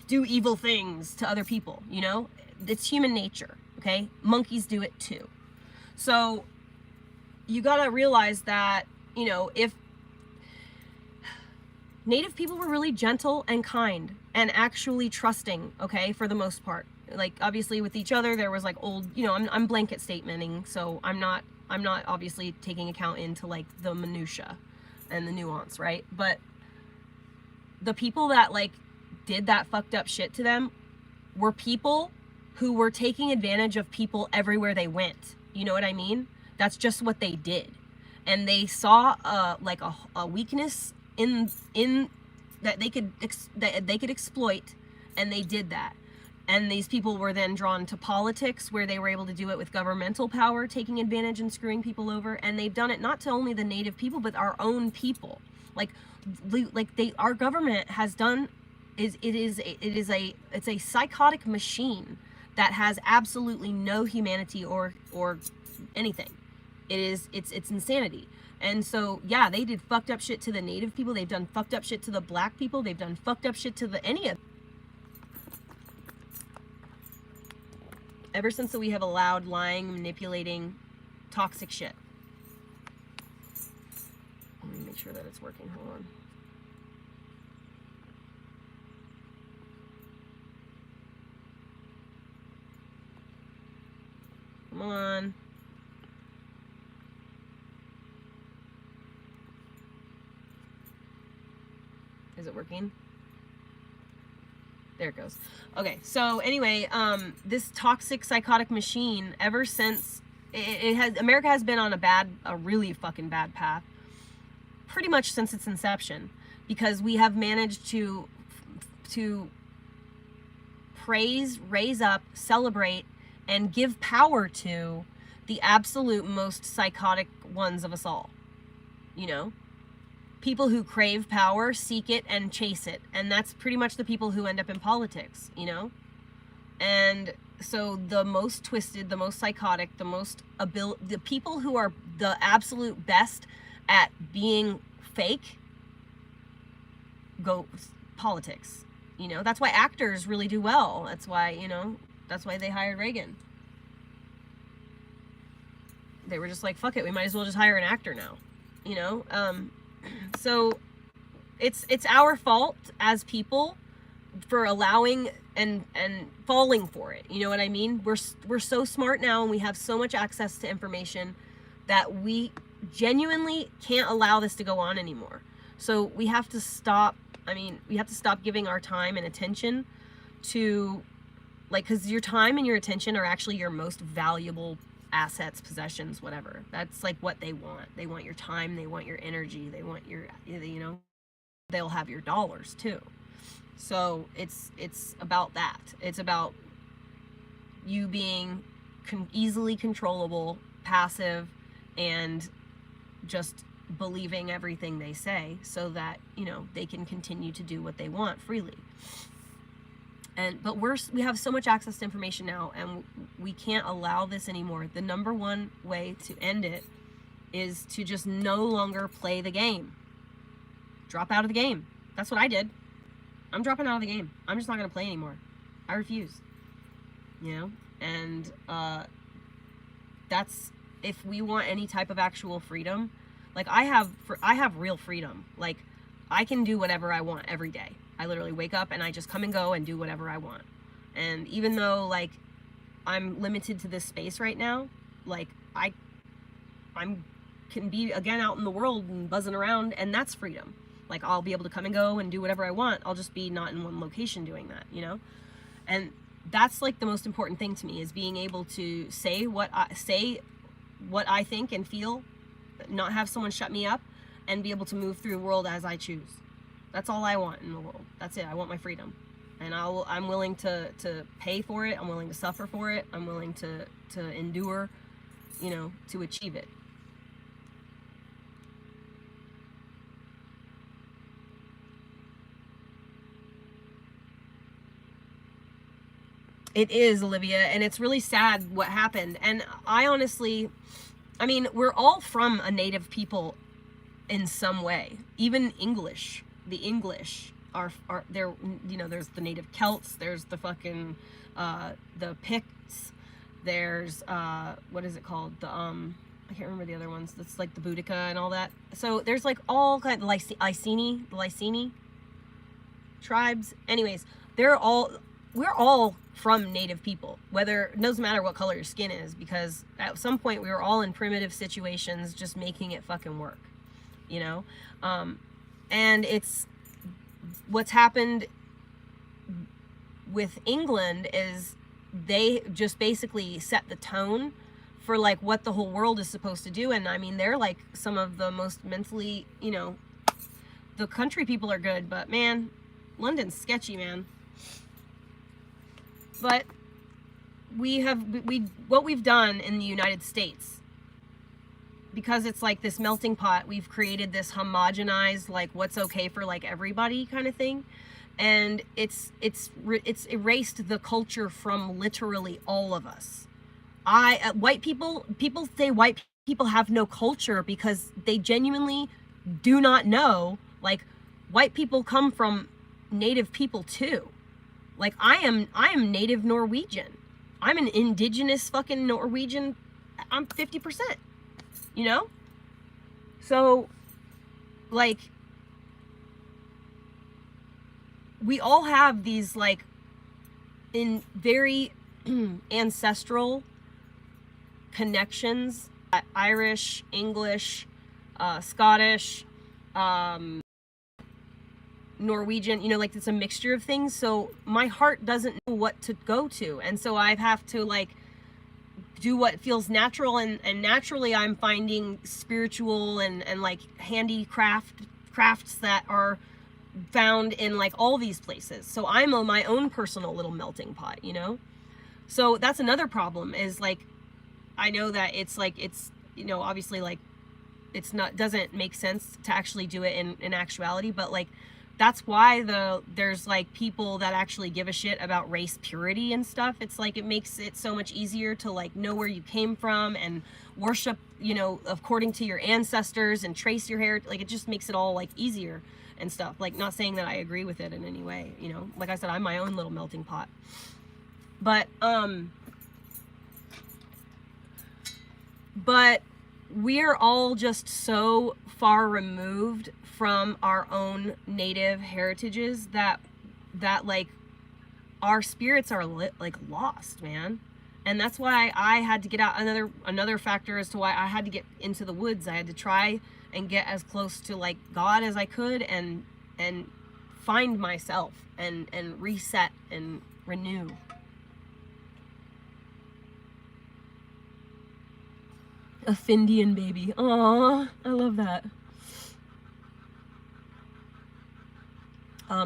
do evil things to other people, It's human nature, okay? Monkeys do it too. So you gotta realize that, if Native people were really gentle and kind and actually trusting, okay, for the most part. Like, obviously with each other, there was like old, I'm blanket statementing, so I'm not obviously taking account into like the minutia and the nuance, right? But the people that like did that fucked up shit to them were people who were taking advantage of people everywhere they went. You know what I mean? That's just what they did. And they saw like a weakness in that they could exploit, and they did that. And these people were then drawn to politics, where they were able to do it with governmental power, taking advantage and screwing people over. And they've done it not to only the Native people, but our own people. Our government has done it's a psychotic machine that has absolutely no humanity or anything. It's insanity. And so, yeah, they did fucked up shit to the Native people. They've done fucked up shit to the black people. They've done fucked up shit to ever since we have allowed lying, manipulating, toxic shit. Let me make sure that it's working. Hold on. Come on. Is it working? There it goes. Okay, so anyway, this toxic psychotic machine, ever since America has been on a really fucking bad path, pretty much since its inception, because we have managed to praise, raise up, celebrate, and give power to the absolute most psychotic ones of us all. People who crave power, seek it, and chase it. And that's pretty much the people who end up in politics, And so the most twisted, the most psychotic, the people who are the absolute best at being fake, go politics. That's why actors really do well. That's why, that's why they hired Reagan. They were just like, fuck it, we might as well just hire an actor now, So it's our fault as people for allowing and falling for it. You know what I mean? We're so smart now, and we have so much access to information that we genuinely can't allow this to go on anymore. So we have to stop. We have to stop giving our time and attention to, because your time and your attention are actually your most valuable assets, possessions, whatever. That's like what they want. They want your time, they want your energy, they want your, they'll have your dollars too. So it's about that. It's about you being easily controllable, passive, and just believing everything they say so that, you know, they can continue to do what they want freely. But we have so much access to information now, and we can't allow this anymore. The number one way to end it is to just no longer play the game. Drop out of the game. That's what I did. I'm dropping out of the game. I'm just not going to play anymore. I refuse. You know? And that's, if we want any type of actual freedom, like I have real freedom. Like I can do whatever I want every day. I literally wake up and I just come and go and do whatever I want. And even though like I'm limited to this space right now, like I'm can be again out in the world and buzzing around, and that's freedom. Like I'll be able to come and go and do whatever I want. I'll just be not in one location doing that, you know? And that's like the most important thing to me, is being able to say what I think and feel, not have someone shut me up, and be able to move through the world as I choose. That's all I want in the world. That's it. I want my freedom. And I'm willing to pay for it. I'm willing to suffer for it. I'm willing to endure, you know, to achieve it. It is, Olivia, and it's really sad what happened. And I honestly, I mean, we're all from a native people in some way. Even English, the English are there, you know, there's the native Celts, there's the fucking, the Picts, there's, what is it called? The, I can't remember the other ones. That's like the Boudica and all that. So there's like all kind of Iceni tribes. Anyways, we're all from native people, whether, it doesn't matter what color your skin is, because at some point we were all in primitive situations just making it fucking work, you know? And it's, what's happened with England is they just basically set the tone for like what the whole world is supposed to do. And I mean, they're like some of the most mentally, you know, the country people are good, but man, London's sketchy, man. But what we've done in the United States, because it's like this melting pot, we've created this homogenized, like what's okay for like everybody kind of thing. And it's erased the culture from literally all of us. White people say white people have no culture because they genuinely do not know, like white people come from native people too. Like I am native Norwegian. I'm an indigenous fucking Norwegian. I'm 50%, you know? So like we all have these like in very ancestral connections, Irish, English, Scottish, Norwegian, you know, like it's a mixture of things. So my heart doesn't know what to go to, and so I have to like do what feels natural, and naturally I'm finding spiritual and like crafts that are found in like all these places. So I'm my own personal little melting pot, you know? So that's another problem, is like I know that it's like, it's, you know, obviously like it's not, doesn't make sense to actually do it in actuality, but like that's why there's like people that actually give a shit about race purity and stuff. It's like it makes it so much easier to like know where you came from and worship, you know, according to your ancestors and trace your hair. Like it just makes it all like easier and stuff. Like, not saying that I agree with it in any way, you know, like I said, I'm my own little melting pot. But we're all just so far removed from our own native heritages that like our spirits are like lost, man. And that's why I had to get out. Another factor as to why I had to get into the woods. I had to try and get as close to like God as I could, and find myself and reset and renew. A Findian baby. Aww, I love that.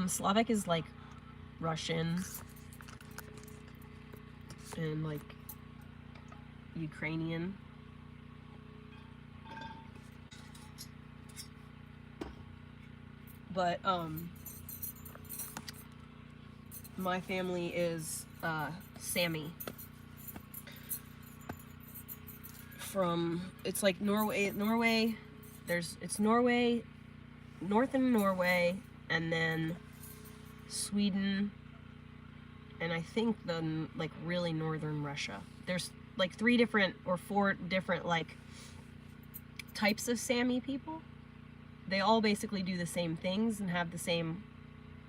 Slavic is like Russian and like Ukrainian. but my family is Sami. It's like Norway. It's Norway, northern Norway, and then Sweden, and I think the like really northern Russia. There's like 3 different or 4 different like types of Sami people. They all basically do the same things and have the same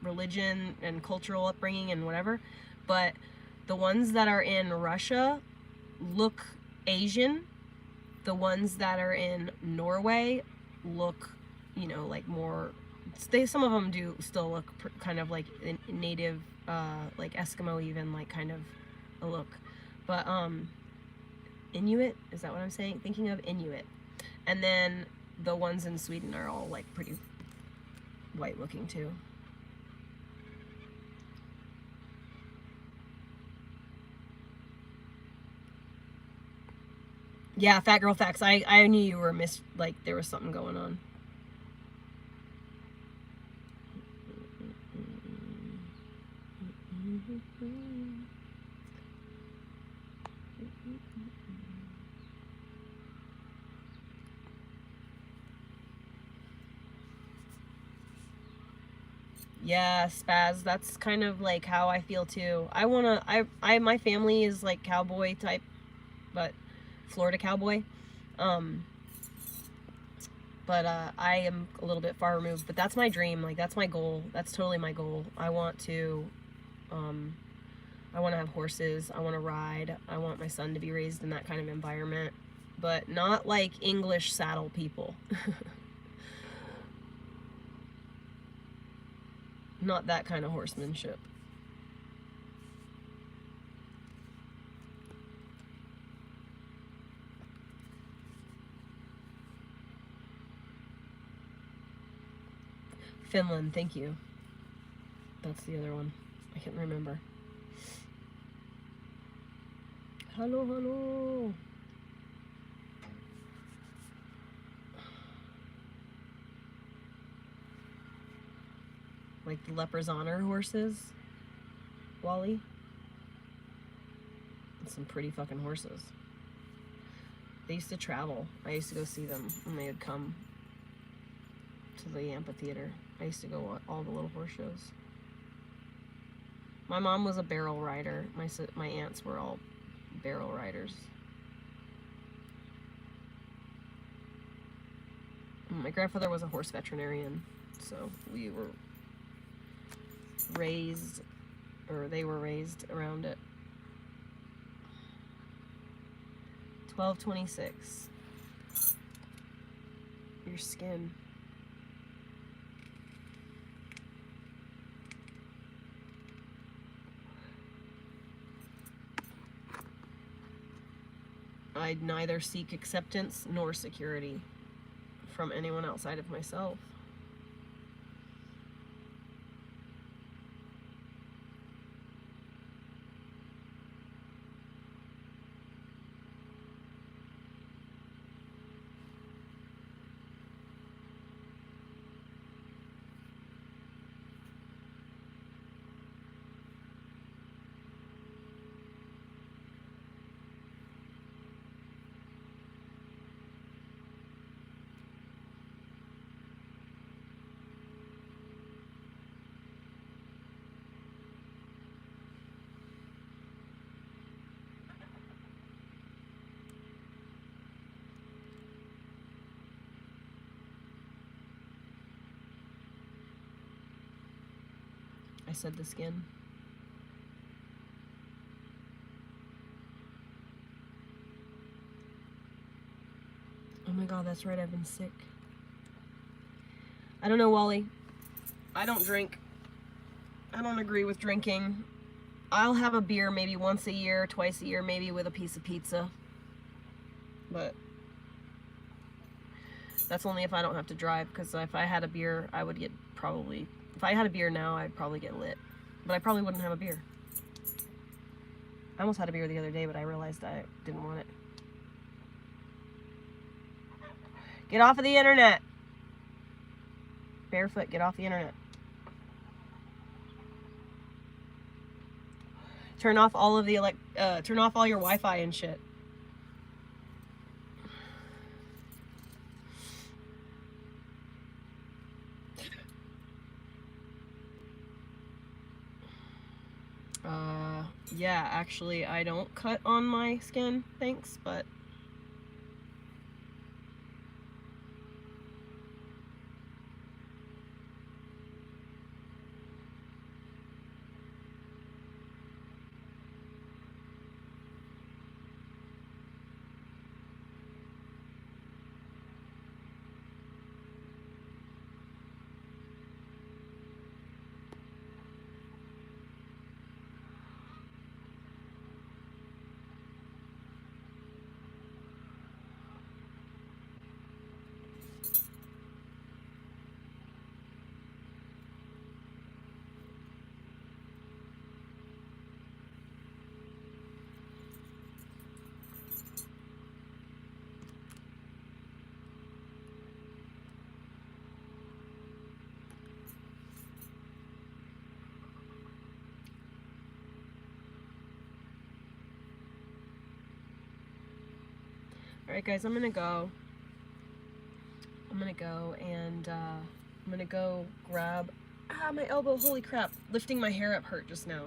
religion and cultural upbringing and whatever, but the ones that are in Russia look Asian. The ones that are in Norway look, you know, like more, some of them do still look kind of like native, like Eskimo even, like kind of a look. But Inuit, is that what I'm saying? Thinking of Inuit. And then the ones in Sweden are all like pretty white looking too. Yeah, fat girl facts. I knew you were like there was something going on. Yeah, spaz. That's kind of like how I feel too. My family is like cowboy type, but Florida cowboy. But I am a little bit far removed, but that's my dream. Like that's my goal. That's totally my goal. I want to have horses. I want to ride. I want my son to be raised in that kind of environment, but not like English saddle people. Not that kind of horsemanship. Finland, thank you. That's the other one. I can't remember. Hello, hello. Like the Leper's Honor horses, Wally. And some pretty fucking horses. They used to travel. I used to go see them when they would come to the amphitheater. I used to go to all the little horse shows. My mom was a barrel rider. My aunts were all barrel riders. My grandfather was a horse veterinarian, so we were raised, or they were raised around it. 1226. Your skin. I'd neither seek acceptance nor security from anyone outside of myself. I said the skin. Oh my god, that's right, I've been sick. I don't know, Wally. I don't drink. I don't agree with drinking. I'll have a beer maybe once a year, twice a year, maybe with a piece of pizza. But that's only if I don't have to drive, because if I had a beer, I would get probably... If I had a beer now, I'd probably get lit. But I probably wouldn't have a beer. I almost had a beer the other day, but I realized I didn't want it. Get off of the internet! barefoot, get off the internet. Turn off all of the turn off all your Wi-Fi and shit. Yeah, actually, I don't cut on my skin, thanks, but alright guys, I'm gonna go and I'm gonna go grab my elbow, holy crap. Lifting my hair up hurt just now.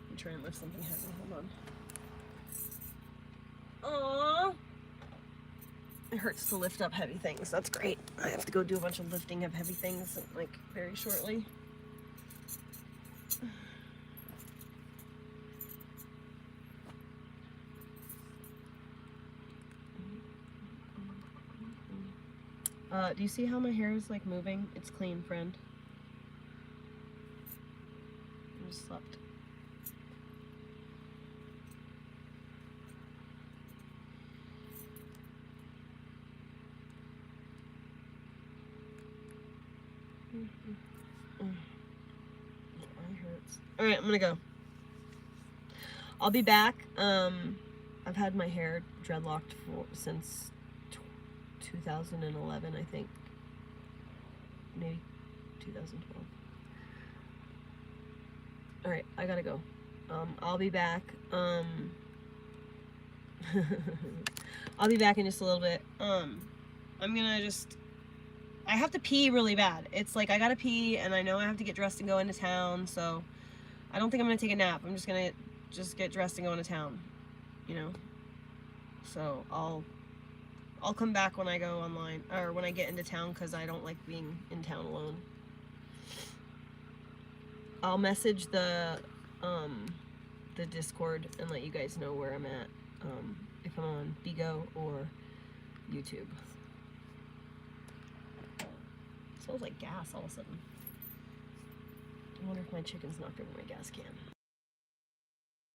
Let me try and lift something heavy, hold on. Aww. It hurts to lift up heavy things, that's great. I have to go do a bunch of lifting of heavy things like very shortly. Do you see how my hair is like moving? It's clean, friend. I just slept. My eye hurts. Alright, I'm gonna go. I'll be back. I've had my hair dreadlocked since 2011, I think. Maybe 2012. Alright, I gotta go. I'll be back. I'll be back in just a little bit. I'm gonna just... I have to pee really bad. It's like I gotta pee, and I know I have to get dressed and go into town, so I don't think I'm gonna take a nap. I'm just gonna get dressed and go into town, you know? So I'll come back when I go online, or when I get into town, because I don't like being in town alone. I'll message the Discord and let you guys know where I'm at, if I'm on Bigo or YouTube. It smells like gas all of a sudden. I wonder if my chicken's knocked over my gas can.